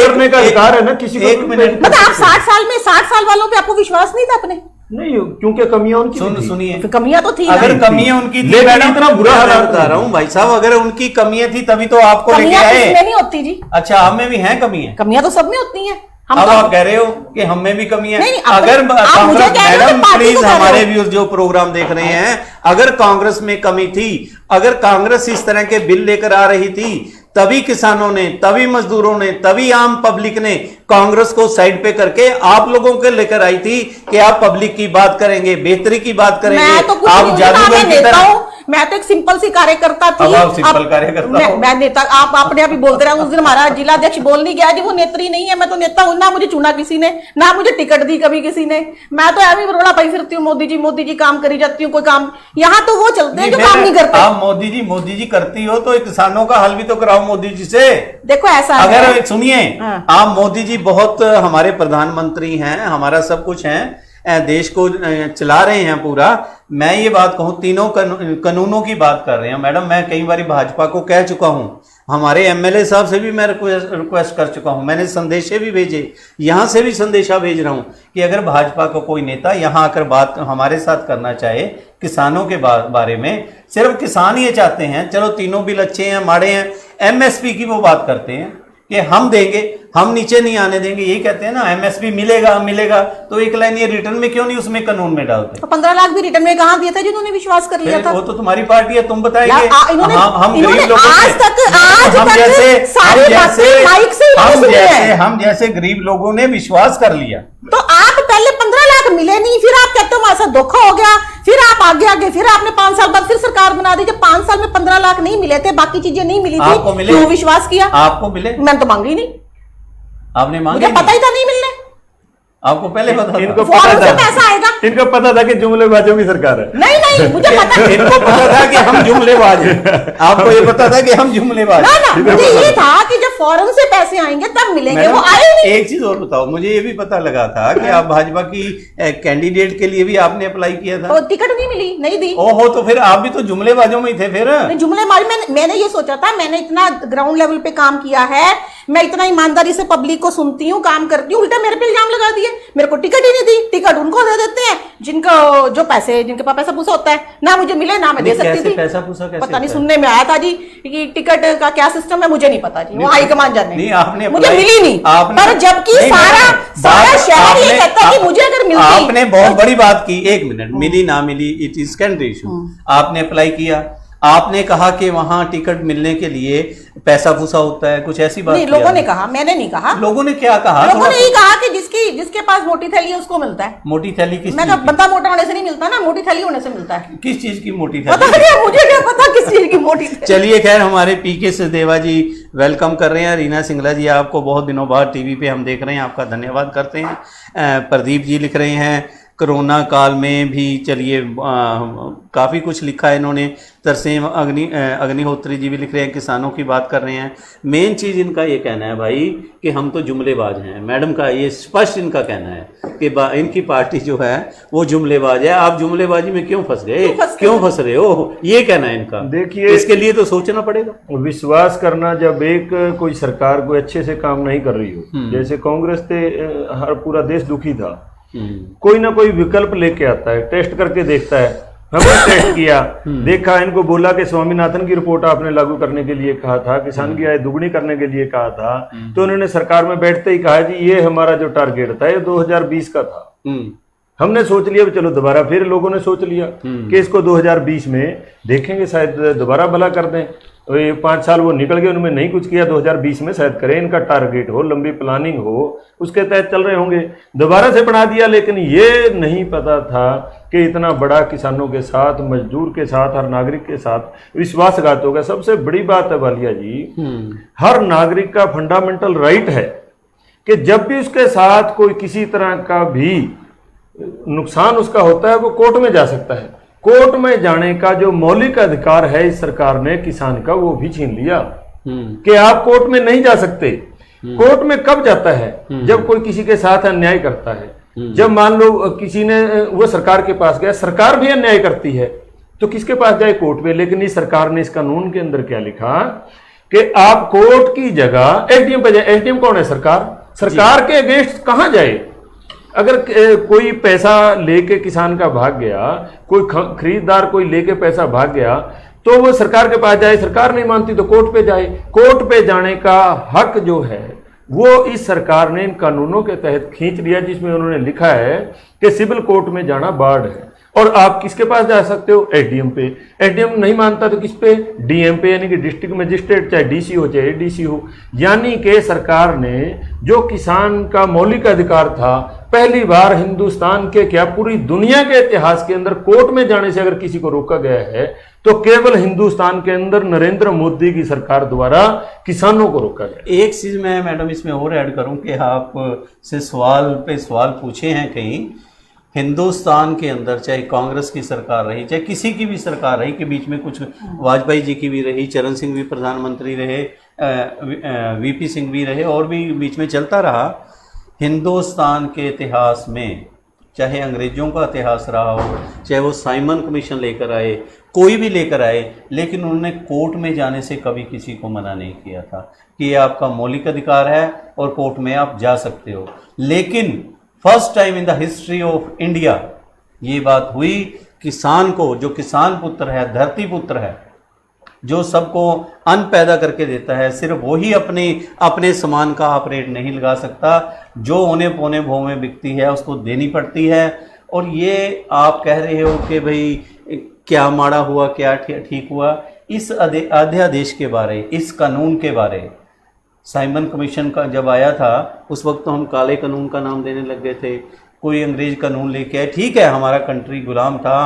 करने का अधिकार है ना किसी को। मतलब आप 60 साल वालों पे आपको विश्वास नहीं था अपने? नहीं, क्योंकि कमियां उनकी सुनिए, कमियां तो थी। अगर कमियां उनकी थी, मैं इतना बुरा हाल बता रहा हूँ भाई साहब, अगर उनकी कमियां थी तभी तो आपको लेके आए। नहीं होती जी। अच्छा, हम में भी हैं कमियां? कमियां तो सब में होती हैं। अब आप कह रहे हो कि हम में भी कमी है। अगर मैडम प्लीज हमारे व्यूअर्स जो प्रोग्राम देख रहे हैं, अगर कांग्रेस में कमी थी, अगर कांग्रेस इस तरह के बिल लेकर आ रही थी, तभी किसानों ने, तभी मजदूरों ने, तभी आम पब्लिक ने कांग्रेस को साइड पे करके आप लोगों के लेकर आई थी कि आप पब्लिक की बात करेंगे, बेहतरी की बात करेंगे। आप जादूगर की तरह। मैं तो एक सिंपल सी कार्यकर्ता थी। आप सिंपल कार्यकर्ता हो। मैं नेता, आप अपने आप ही बोलते रहे। उस दिन हमारा जिला अध्यक्ष बोल नहीं गया जी वो नेत्री नहीं है, मैं तो नेता हूं। ना मुझे चुना किसी ने, ना मुझे टिकट दी कभी किसी ने। मैं तो ऐसे रोड़ा पाई फिरती हूँ, मोदी जी काम करी जाती हूँ। कोई काम यहाँ तो वो चलते हैं जो काम नहीं करते। आप मोदी जी करती हो तो किसानों का हल भी तो कराओ मोदी जी से। देखो ऐसा अगर सुनिए, आप मोदी जी बहुत हमारे प्रधानमंत्री हैं, हमारा सब कुछ है, देश को चला रहे हैं पूरा। मैं ये बात कहूं, तीनों कानूनों की बात कर रहे हैं मैडम। मैं कई बार भाजपा को कह चुका हूं, हमारे एमएलए साहब से भी मैं रिक्वेस्ट कर चुका हूं, मैंने संदेशे भी भेजे, यहां से भी संदेशा भेज रहा हूं कि अगर भाजपा का कोई नेता यहां आकर बात हमारे साथ करना चाहे किसानों के बारे में, सिर्फ किसान ये चाहते हैं, चलो तीनों बिल अच्छे हैं, माड़े हैं, एमएसपी की वो बात करते हैं कि हम देंगे, हम नीचे नहीं आने देंगे, यही कहते हैं ना, एमएसपी मिलेगा। तो एक लाइन ये रिटर्न में क्यों नहीं उसमें कानून में डालते? तो 15 लाख भी रिटर्न में कहां दिया था जिन्होंने विश्वास कर लिया था? वो तो तुम्हारी पार्टी है, तुम बताएंगे। हम गरीब लोगों हम जैसे गरीब लोगों ने विश्वास कर लिया। तो आप पहले 15 लाख मिले नहीं, फिर आप कहते हो हमारे साथ धोखा हो गया, फिर आप आगे फिर आपने 5 साल बाद फिर सरकार बना दी। जब 5 साल में 15 लाख नहीं मिले थे, बाकी चीजें नहीं मिली थी, आपको मिले? क्यों विश्वास किया? आपको मिले? मैंने तो मांगी नहीं। आपने मांगी? मुझे पता ही था नहीं मिलने। आपको पहले पता था? इनको पता था, पैसा आएगा। इनको पता था कि जुमलेबाजों की सरकार है। नहीं मुझे पता इनको पता था कि हम जुमलेबाज हैं। आपको ये पता था कि हम जुमलेबाज? ना मुझे ये था कि जब फॉरेन से पैसे आएंगे तब मिलेंगे, वो आए नहीं। एक चीज और बताओ, मुझे ये भी पता लगा था कि आप भाजपा की कैंडिडेट के लिए भी आपने अप्लाई किया था। तो टिकट नहीं मिली, नहीं दी। ओहो, तो फिर आप भी तो जुमलेबाजों में ही थे फिर। जुमलेबाज मैंने ये सोचा था, मैंने इतना ग्राउंड लेवल पे काम किया है, मैं इतना ईमानदारी से पब्लिक को सुनती हूँ, काम करती हूँ, उल्टा मेरे पे इल्जाम लगा दिए। मेरे को टिकट ही नहीं दी। टिकट उनको दे देते हैं जिनको जो पैसे, जिनके पास पैसा पूसा होता है। ना मुझे मिले, ना मैं दे सकती थी। पैसा पूसा कैसे? पता नहीं, सुनने में आया था जी कि टिकट का क्या सिस्टम है, मुझे नहीं पता जी, वो हाईकमान जाने। नहीं, आपने मुझे मिली नहीं, पर जबकि सारा शहर ये कहता है कि मुझे अगर मिलती। आपने बहुत बड़ी बात की। 1 मिनट, मिली ना मिली इट इज सेकेंडरी इशू। आपने अप्लाई किया, आपने कहा कि वहां टिकट मिलने के लिए पैसा फूसा होता है, कुछ ऐसी बात नहीं, लोगों ने कहा, मैंने नहीं कहा। लोगों ने क्या कहा? लोगों ने यही कहा कि जिसके पास मोटी थैली है उसको मिलता है। मोटी थैली किस? मैं बंदा मोटा होने से नहीं मिलता ना, मोटी थैली होने से मिलता है। किस चीज की मोटी पता थैली? नहीं, मुझे क्या पता किस चीज की मोटी थैली। चलिए खैर, हमारे पीके सचदेवा जी वेलकम कर रहे हैं। रीना सिंगला जी, आपको बहुत दिनों बाद टीवी पे हम देख रहे हैं, आपका धन्यवाद करते हैं। प्रदीप जी लिख रहे हैं, कोरोना काल में भी चलिए काफ़ी कुछ लिखा है इन्होंने। तरसेम अग्निहोत्री जी भी लिख रहे हैं, किसानों की बात कर रहे हैं। मेन चीज़ इनका ये कहना है भाई कि हम तो जुमलेबाज हैं। मैडम का ये स्पष्ट इनका कहना है कि इनकी पार्टी जो है वो जुमलेबाज है। आप जुमलेबाजी में क्यों फंस गए, क्यों फंस रहे हो, ये कहना है इनका। देखिए, इसके लिए तो सोचना पड़ेगा। विश्वास करना, जब एक कोई सरकार कोई अच्छे से काम नहीं कर रही हो, जैसे कांग्रेस थे, हर पूरा देश दुखी था, कोई ना कोई विकल्प लेके आता है, टेस्ट करके देखता है। हमने टेस्ट किया, देखा, इनको बोला कि स्वामीनाथन की रिपोर्ट आपने लागू करने के लिए कहा था, किसान की आय दुगनी करने के लिए कहा था, तो उन्होंने सरकार में बैठते ही कहा जी ये हमारा जो टारगेट था ये 2020 का था। हमने सोच लिया चलो दोबारा, फिर लोगों ने सोच लिया कि इसको 2020 में देखेंगे, शायद दोबारा भला कर दें। तो ये 5 साल वो निकल गए, उन्होंने नहीं कुछ किया, 2020 में शायद करें, इनका टारगेट हो, लंबी प्लानिंग हो, उसके तहत चल रहे होंगे। दोबारा से बना दिया, लेकिन ये नहीं पता था कि इतना बड़ा किसानों के साथ, मजदूर के साथ, हर नागरिक के साथ विश्वासघात होगा। सबसे बड़ी बात है वालिया जी, हर नागरिक का फंडामेंटल राइट है कि जब भी उसके साथ कोई किसी तरह का भी नुकसान उसका होता है वो कोर्ट में जा सकता है। कोर्ट में जाने का जो मौलिक अधिकार है इस सरकार ने किसान का, वो भी छीन लिया कि आप कोर्ट में नहीं जा सकते। कोर्ट में कब जाता है? जब कोई किसी के साथ अन्याय करता है। जब मान लो किसी ने वो सरकार के पास गया, सरकार भी अन्याय करती है, तो किसके पास जाए? कोर्ट में। लेकिन इस सरकार ने इस कानून के अंदर क्या लिखा कि आप कोर्ट की जगह एसडीएम पे जाए। एसडीएम कौन है? सरकार के अगेंस्ट कहां जाए? अगर कोई पैसा लेके किसान का भाग गया, कोई खरीदार कोई लेके पैसा भाग गया, तो वो सरकार के पास जाए, सरकार नहीं मानती तो कोर्ट पे जाए। कोर्ट पे जाने का हक जो है वो इस सरकार ने इन कानूनों के तहत खींच लिया, जिसमें उन्होंने लिखा है कि सिविल कोर्ट में जाना बाढ़ है। और आप किसके पास जा सकते हो? एसडीएम पे। एसडीएम नहीं मानता तो किस पे? डीएम पे, यानी कि डिस्ट्रिक्ट मजिस्ट्रेट, चाहे डीसी हो चाहे एडीसी हो। यानी कि सरकार ने जो किसान का मौलिक अधिकार था, पहली बार हिंदुस्तान के क्या पूरी दुनिया के इतिहास के अंदर कोर्ट में जाने से अगर किसी को रोका गया है तो केवल हिंदुस्तान के अंदर नरेंद्र मोदी की सरकार द्वारा किसानों को रोका गया। एक चीज मैं मैडम इसमें और ऐड करूं कि आप से सवाल पे सवाल पूछे हैं कहीं, हिंदुस्तान के अंदर चाहे कांग्रेस की सरकार रही, चाहे किसी की भी सरकार रही, के बीच में कुछ वाजपेयी जी की भी रही, चरण सिंह भी प्रधानमंत्री रहे, वीपी सिंह भी रहे, और भी बीच में चलता रहा। हिंदुस्तान के इतिहास में चाहे अंग्रेज़ों का इतिहास रहा हो, चाहे वो साइमन कमीशन लेकर आए, कोई भी लेकर आए, लेकिन उन्होंने कोर्ट में जाने से कभी किसी को मना नहीं किया था कि ये आपका मौलिक अधिकार है और कोर्ट में आप जा सकते हो। लेकिन first time in the history of India ये बात हुई, किसान को, जो किसान पुत्र है, धरती पुत्र है, जो सबको अन्न पैदा करके देता है, सिर्फ वही अपने सामान का आप रेट नहीं लगा सकता, जो औने पौने भाव में बिकती है उसको देनी पड़ती है। और ये आप कह रहे हो कि भाई क्या माड़ा हुआ, क्या ठीक हुआ, इस अध्यादेश के बारे, इस कानून के बारे, साइमन कमीशन का जब आया था उस वक्त तो हम काले कानून का नाम देने लग गए थे। कोई अंग्रेज कानून लेके आए, ठीक है, हमारा कंट्री गुलाम था,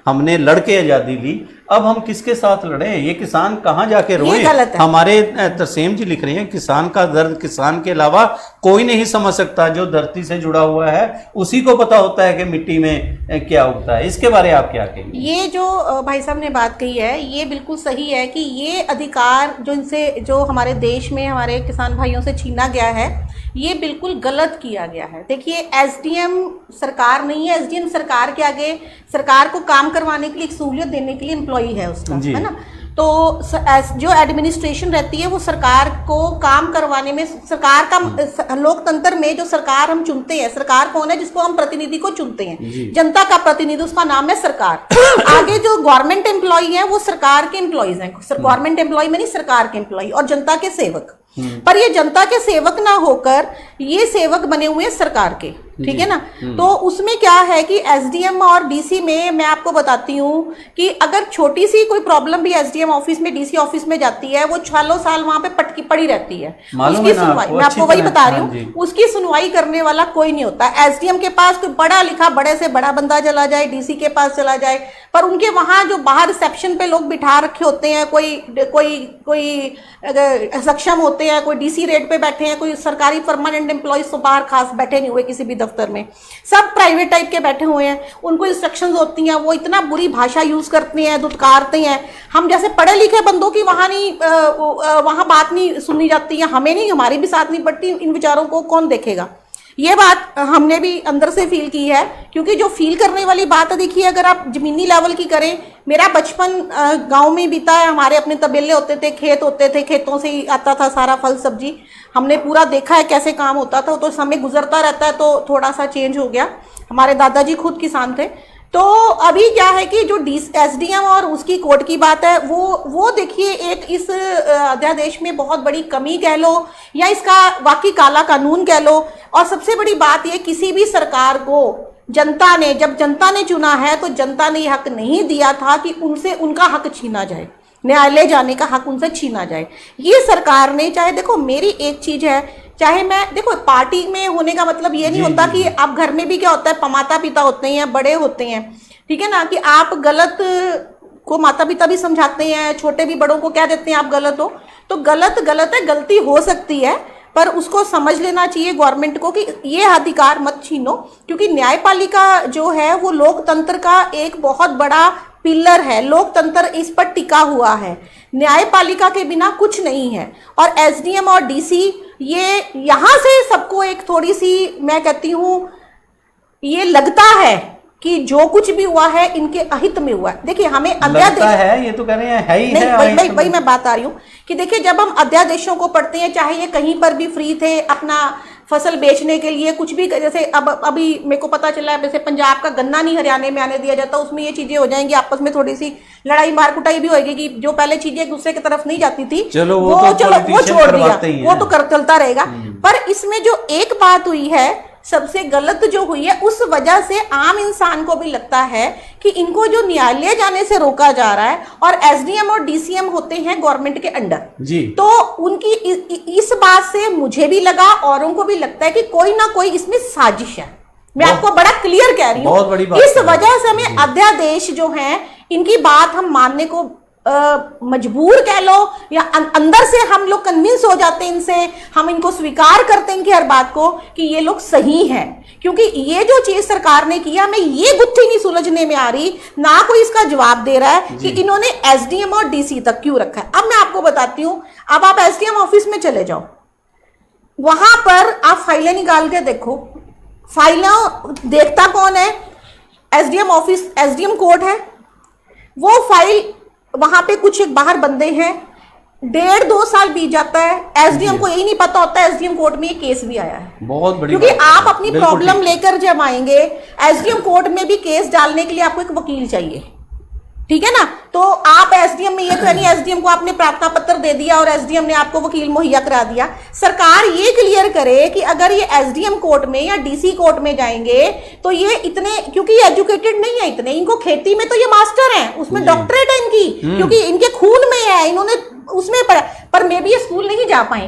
हमने लड़के आज़ादी ली, अब हम किसके साथ लड़े? ये किसान कहाँ जाके रोए? हमारे तरसेम जी लिख रहे हैं, किसान का दर्द किसान के अलावा कोई नहीं समझ सकता, जो धरती से जुड़ा हुआ है उसी को पता होता है कि मिट्टी में क्या उगता है। इसके बारे में आप क्या कहेंगे? ये जो भाई साहब ने बात कही है ये बिल्कुल सही है कि ये अधिकार जो हमारे देश में हमारे किसान भाइयों से छीना गया है, ये बिल्कुल गलत किया गया है। देखिए, एसडीएम सरकार नहीं है, एसडीएम सरकार के आगे, सरकार को काम करवाने के लिए, एक सहूलियत देने के लिए एम्प्लॉई है उसका, है ना। तो जो एडमिनिस्ट्रेशन रहती है वो सरकार को काम करवाने में, सरकार का लोकतंत्र में जो सरकार हम चुनते हैं, सरकार कौन है? जिसको हम प्रतिनिधि को चुनते हैं, जनता का प्रतिनिधि, उसका नाम है सरकार। आगे जो गवर्नमेंट एम्प्लॉई है वो सरकार के एम्प्लॉइज हैं, गवर्नमेंट एम्प्लॉई में नहीं, सरकार के एम्प्लॉई, और जनता के सेवक। पर ये जनता के सेवक ना होकर ये सेवक बने हुए हैं सरकार के, ठीक है ना। तो उसमें क्या है कि एसडीएम और डीसी में मैं आपको बताती हूँ कि अगर छोटी सी कोई प्रॉब्लम भी एसडीएम ऑफिस में, डीसी ऑफिस में जाती है, वो सालों साल वहां पे पटकी पड़ी रहती है। उसकी सुनवाई, मैं आपको वही बता रही हूँ, उसकी सुनवाई करने वाला कोई नहीं होता। एसडीएम के पास कोई बड़ा लिखा बड़े से बड़ा बंदा चला जाए, डीसी के पास चला जाए, पर उनके वहां जो बाहर रिसेप्शन पे लोग बिठा रखे होते हैं, कोई सक्षम होते हैं, कोई डीसी रेट पे बैठे हैं, कोई सरकारी परमानेंट एम्प्लॉइज तो बाहर खास बैठे नहीं हुए किसी भी दफ्तर में, सब प्राइवेट टाइप के बैठे हुए हैं, उनको इंस्ट्रक्शंस होती हैं, वो इतना बुरी भाषा यूज करते हैं, दुत्कारते हैं। हम जैसे पढ़े लिखे बंदों की वहां बात नहीं सुननी जाती है, हमें नहीं, हमारी भी साथ नहीं पड़ती, इन विचारों को कौन देखेगा। ये बात हमने भी अंदर से फील की है, क्योंकि जो फील करने वाली बात है, देखिए अगर आप जमीनी लेवल की करें, मेरा बचपन गांव में बीता है, हमारे अपने तबेले होते थे, खेत होते थे, खेतों से ही आता था सारा फल सब्जी, हमने पूरा देखा है कैसे काम होता था। तो समय गुजरता रहता है तो थोड़ा सा चेंज हो गया, हमारे दादाजी खुद किसान थे। तो अभी क्या है कि जो एसडीएम और उसकी कोर्ट की बात है, वो देखिए एक इस अध्यादेश में बहुत बड़ी कमी कह लो, या इसका वाकई काला कानून कह लो। और सबसे बड़ी बात ये, किसी भी सरकार को जनता ने, जब जनता ने चुना है तो जनता ने हक नहीं दिया था कि उनसे उनका हक छीना जाए, न्यायालय जाने का हक उनसे छीना जाए। ये सरकार ने, चाहे देखो मेरी एक चीज है, चाहे मैं, देखो पार्टी में होने का मतलब ये नहीं होता कि आप घर में भी क्या होता है, माता पिता होते हैं, बड़े होते हैं, ठीक है ना, कि आप गलत को माता पिता भी समझाते हैं, छोटे भी बड़ों को कह देते हैं आप गलत हो, तो गलत गलत है, गलती हो सकती है, पर उसको समझ लेना चाहिए गवर्नमेंट को कि ये अधिकार मत छीनो, क्योंकि न्यायपालिका जो है वो लोकतंत्र का एक बहुत बड़ा पिलर है, लोकतंत्र इस पर टिका हुआ है, न्यायपालिका के बिना कुछ नहीं है। और एसडीएम और डीसी, ये यहां से सबको एक थोड़ी सी, मैं कहती हूं, ये लगता है कि जो कुछ भी हुआ है इनके अहित में हुआ है। देखिए हमें अध्यादेश है, ये तो कह रहे हैं है ही नहीं, है, वही मैं बात आ रही हूँ कि देखिए जब हम अध्यादेशों को पढ़ते हैं, चाहे ये कहीं पर भी फ्री थे अपना फसल बेचने के लिए, कुछ भी, जैसे अब अभी मेरे को पता चला है, जैसे पंजाब का गन्ना नहीं हरियाणा में आने दिया जाता, उसमें ये चीजें हो जाएंगी, आपस में थोड़ी सी लड़ाई मार कुटाई भी होगी कि जो पहले चीजें एक दूसरे की तरफ नहीं जाती थी, चलो वो छोड़ दिया, वो तो चलता रहेगा। पर इसमें जो एक बात हुई है सबसे गलत जो हुई है, उस वजह से आम इंसान को भी लगता है कि इनको जो न्यायालय जाने से रोका जा रहा है, और एसडीएम और डीसीएम होते हैं गवर्नमेंट के अंडर जी, तो उनकी इस बात से मुझे भी लगा, औरों को भी लगता है कि कोई ना कोई इसमें साजिश है। मैं आपको बड़ा क्लियर कह रही हूँ, इस वजह से हमें अध्यादेश जो है इनकी बात हम मानने को मजबूर कह लो, या अंदर से हम लोग कन्विंस हो जाते हैं इनसे, हम इनको स्वीकार करते हैं कि हर बात को कि ये लोग सही हैं, क्योंकि ये जो चीज सरकार ने किया, हमें ये गुत्थी नहीं सुलझने में आ रही, ना कोई इसका जवाब दे रहा है कि इन्होंने एसडीएम और डीसी तक क्यों रखा है। अब मैं आपको बताती हूं, अब आप एसडीएम ऑफिस में चले जाओ, वहां पर आप फाइलें निकाल के देखो, फाइलें देखता कौन है? एसडीएम ऑफिस, एसडीएम कोर्ट है, वो फाइल वहां पे कुछ एक बाहर बंदे हैं, 1.5-2 साल बीत जाता है, एसडीएम को यही नहीं पता होता है एसडीएम कोर्ट में ये केस भी आया है। बहुत बड़ी, क्योंकि आप अपनी प्रॉब्लम लेकर जब आएंगे एसडीएम कोर्ट में भी केस डालने के लिए आपको एक वकील चाहिए, ठीक है ना, तो आप एसडीएम में ये तो नहीं एसडीएम को आपने प्रार्थना पत्र दे दिया और एसडीएम ने आपको वकील मुहैया करा दिया। सरकार ये क्लियर करे कि अगर ये एसडीएम कोर्ट में या डीसी कोर्ट में जाएंगे तो ये इतने, क्योंकि ये एजुकेटेड नहीं है इतने, इनको खेती में तो ये मास्टर हैं, उसमें डॉक्टरेट है इनकी, क्योंकि इनके खून में है, इन्होंने उसमें पढ़ा, पर मे भी ये स्कूल नहीं जा पाए,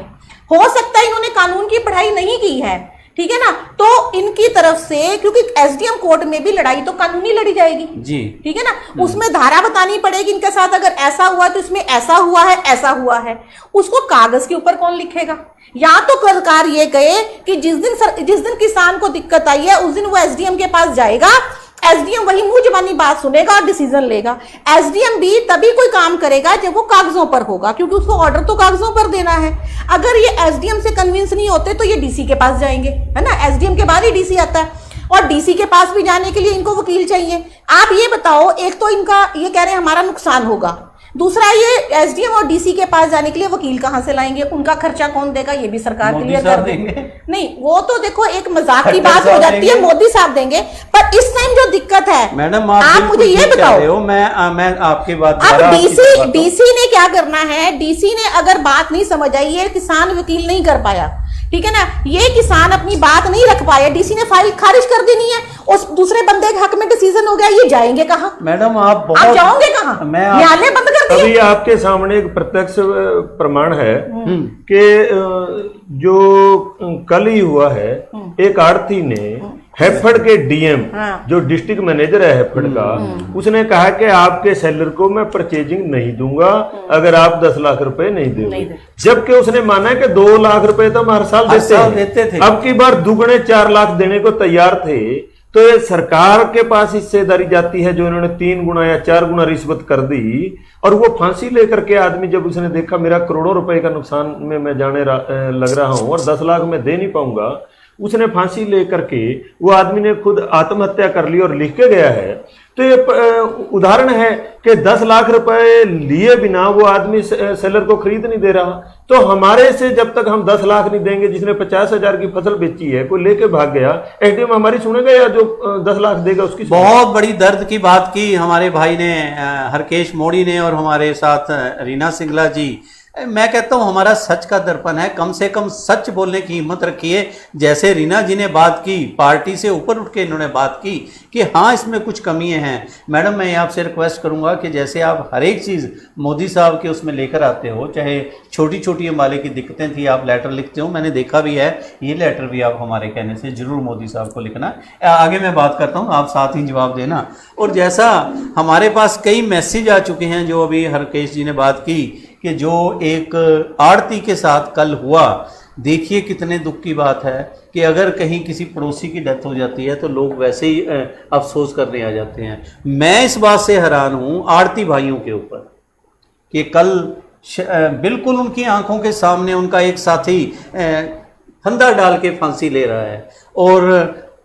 हो सकता है इन्होंने कानून की पढ़ाई नहीं की है, ठीक है ना, तो इनकी तरफ से, क्योंकि एसडीएम कोर्ट में भी लड़ाई तो कानूनी लड़ी जाएगी जी, ठीक है ना, उसमें धारा बतानी पड़ेगी इनके साथ, अगर ऐसा हुआ तो इसमें ऐसा हुआ है, ऐसा हुआ है, उसको कागज के ऊपर कौन लिखेगा? या तो सरकार ये कहे कि जिस दिन किसान को दिक्कत आई है उस दिन वो एसडीएम के पास जाएगा, एसडीएम वही मुंह जबानी बात सुनेगा और डिसीजन लेगा। एसडीएम भी तभी कोई काम करेगा जब वो कागजों पर होगा, क्योंकि उसको ऑर्डर तो कागजों पर देना है। अगर ये एसडीएम से कन्विंस नहीं होते तो ये डीसी के पास जाएंगे, है ना, एसडीएम के बाद ही डीसी आता है, और डीसी के पास भी जाने के लिए इनको वकील चाहिए। आप ये बताओ, एक तो इनका ये कह रहे हैं हमारा नुकसान होगा, दूसरा ये एसडीएम और डीसी के पास जाने के लिए वकील कहां से लाएंगे, उनका खर्चा कौन देगा, ये भी सरकार क्लियर कर देंगे। नहीं, वो तो देखो एक मजाक की बात हो जाती है, मोदी साहब देंगे, पर इस टाइम जो दिक्कत है, मैडम आप मुझे ये बताओ, मैं आपकी बात, अब डीसी ने क्या करना है? डीसी ने अगर बात नहीं समझ आई, ये किसान वकील नहीं कर पाया, ठीक है ना, ये किसान अपनी बात नहीं रख पाया, डीसी ने फाइल खारिज कर देनी है, उस दूसरे बंदे के हक में डिसीजन हो गया, ये जाएंगे कहां? मैडम आप जाओगे कहां? न्यायालय बंद कर दिया। अभी आपके सामने एक प्रत्यक्ष प्रमाण है कि जो कल ही हुआ है, एक आड़ती ने हैफेड के डीएम जो डिस्ट्रिक्ट मैनेजर है हैफेड का, उसने कहा कि आपके सेलर को मैं परचेजिंग नहीं दूंगा अगर आप 10 लाख रुपए नहीं दोगे, जबकि उसने माना कि 2 लाख रुपए तो हम हर साल देते थे। अब की बार दुगने 4 लाख देने को तैयार थे। तो ये सरकार के पास हिस्सेदारी जाती है जो इन्होंने 3 गुना या 4 गुना रिश्वत कर दी। और वो फांसी लेकर के आदमी जब उसने देखा मेरा करोड़ों रुपए का नुकसान में मैं जाने लग रहा हूं और 10 लाख में दे नहीं पाऊंगा, उसने फांसी लेकर के वो आदमी ने खुद आत्महत्या कर ली और लिख के गया है। तो ये उदाहरण है कि 10 लाख रुपए लिए बिना वो आदमी सेलर को खरीद नहीं दे रहा। तो हमारे से जब तक हम 10 लाख नहीं देंगे, जिसने 50,000 की फसल बेची है कोई लेके भाग गया, एसडीएम हमारी सुनेगा या जो 10 लाख देगा उसकी? बहुत बड़ी दर्द की बात की हमारे भाई ने, हरकेश मोड़ी ने, और हमारे साथ रीना सिंगला जी। मैं कहता हूं हमारा सच का दर्पण है, कम से कम सच बोलने की हिम्मत रखिए। जैसे रीना जी ने बात की, पार्टी से ऊपर उठ के इन्होंने बात की कि हाँ इसमें कुछ कमियां हैं। मैडम मैं आपसे रिक्वेस्ट करूंगा कि जैसे आप हर एक चीज़ मोदी साहब के उसमें लेकर आते हो, चाहे छोटी छोटी अंबाले की दिक्कतें थी, आप लेटर लिखते हो, मैंने देखा भी है, ये लेटर भी आप हमारे कहने से जरूर मोदी साहब को लिखना। आगे मैं बात करता हूँ, आप साथ ही जवाब देना। और जैसा हमारे पास कई मैसेज आ चुके हैं, जो अभी हरकेश जी ने बात की कि जो एक आड़ती के साथ कल हुआ, देखिए कितने दुख की बात है कि अगर कहीं किसी पड़ोसी की डेथ हो जाती है तो लोग वैसे ही अफसोस करने आ जाते हैं। मैं इस बात से हैरान हूँ आड़ती भाइयों के ऊपर कि कल बिल्कुल उनकी आंखों के सामने उनका एक साथी फंदा डाल के फांसी ले रहा है और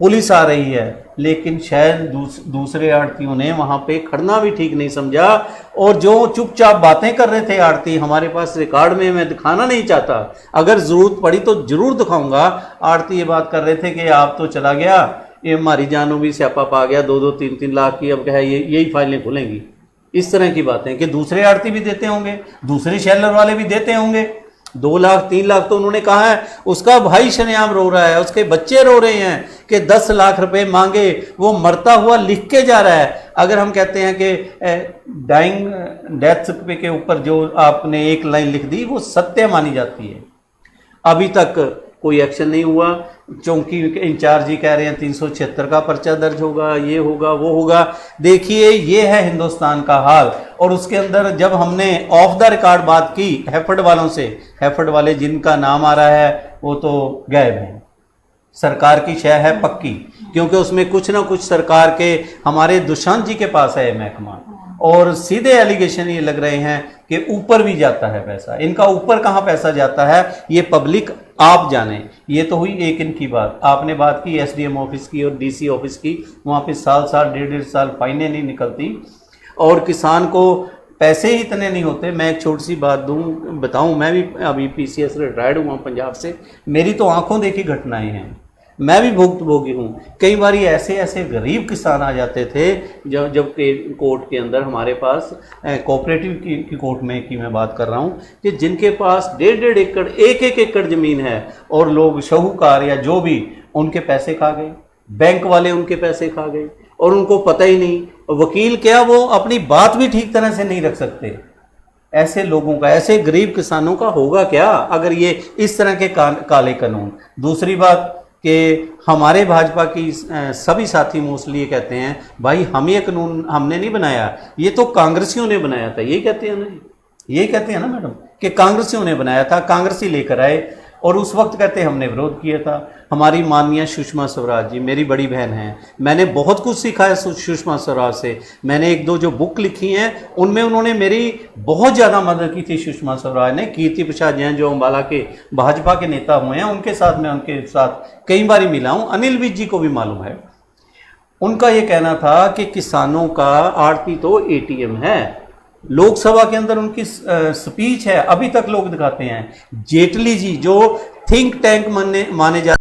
पुलिस आ रही है, लेकिन शायद दूसरे आड़तियों ने वहाँ पे खड़ना भी ठीक नहीं समझा। और जो चुपचाप बातें कर रहे थे आड़ती, हमारे पास रिकॉर्ड में, मैं दिखाना नहीं चाहता, अगर ज़रूरत पड़ी तो ज़रूर दिखाऊंगा। आड़ती ये बात कर रहे थे कि आप तो चला गया, ये हमारी जानों भी स्यापा पा गया, 2-2, 3-3 लाख की अब क्या है, यही फाइलें खुलेंगी। इस तरह की बातें कि दूसरे आड़ती भी देते होंगे, दूसरे शेलर वाले भी देते होंगे। 2 लाख 3 लाख तो उन्होंने कहा है, उसका भाई शरेआम रो रहा है, उसके बच्चे रो रहे हैं कि 10 लाख रुपए मांगे, वो मरता हुआ लिख के जा रहा है। अगर हम कहते हैं कि डाइंग डेथ के ऊपर जो आपने एक लाइन लिख दी वो सत्य मानी जाती है। अभी तक कोई एक्शन नहीं हुआ। चौकी इंचार्ज जी कह रहे हैं 376 का पर्चा दर्ज होगा, ये होगा, वो होगा। देखिए ये है हिंदुस्तान का हाल। और उसके अंदर जब हमने ऑफ द रिकॉर्ड बात की हैफेड वालों से, हैफेड वाले जिनका नाम आ रहा है वो तो गायब हैं। सरकार की शय है पक्की, क्योंकि उसमें कुछ ना कुछ सरकार के हमारे दुष्यंत जी के पास है महकमा, और सीधे एलिगेशन ये लग रहे हैं कि ऊपर भी जाता है पैसा। इनका ऊपर कहाँ पैसा जाता है ये पब्लिक आप जाने। ये तो हुई एक इनकी बात। आपने बात की एसडीएम ऑफिस की और डीसी ऑफिस की, वहाँ पे साल 1.5 साल फाइनें नहीं निकलती और किसान को पैसे ही इतने नहीं होते। मैं एक छोटी सी बात बताऊं, मैं भी अभी पीसीएस रिटायर्ड हुआ पंजाब से, मेरी तो आंखों देखी घटनाएं हैं, मैं भी भुगतभोगी हूँ। कई बार ऐसे गरीब किसान आ जाते थे जब कोर्ट के अंदर हमारे पास कोऑपरेटिव की कोर्ट में की मैं बात कर रहा हूँ कि जिनके पास 1.5 एकड़ 1-1 एकड़ ज़मीन है और लोग शाहूकार या जो भी उनके पैसे खा गए, बैंक वाले उनके पैसे खा गए और उनको पता ही नहीं। वकील क्या, वो अपनी बात भी ठीक तरह से नहीं रख सकते। ऐसे लोगों का, ऐसे गरीब किसानों का होगा क्या अगर ये इस तरह के काले कानून। दूसरी बात कि हमारे भाजपा की सभी साथी मोस्टली ये कहते हैं भाई हम ये कानून हमने नहीं बनाया, ये तो कांग्रेसियों ने बनाया था। यही कहते हैं ना, यही कहते हैं ना मैडम कि कांग्रेसियों ने बनाया था, कांग्रेसी लेकर आए और उस वक्त कहते हमने विरोध किया था। हमारी माननीय सुषमा स्वराज जी मेरी बड़ी बहन हैं, मैंने बहुत कुछ सीखा है सुषमा स्वराज से। मैंने 1-2 जो बुक लिखी हैं उनमें उन्होंने मेरी बहुत ज़्यादा मदद की थी सुषमा स्वराज ने। कीर्ति प्रसाद जैन जो अम्बाला के भाजपा के नेता हुए हैं, उनके साथ मैं उनके साथ कई बार मिला हूँ। अनिल विज जी को भी मालूम है। उनका ये कहना था कि किसानों का आड़ती तो ATM है। लोकसभा के अंदर उनकी स्पीच है, अभी तक लोग दिखाते हैं। जेटली जी जो थिंक टैंक माने जा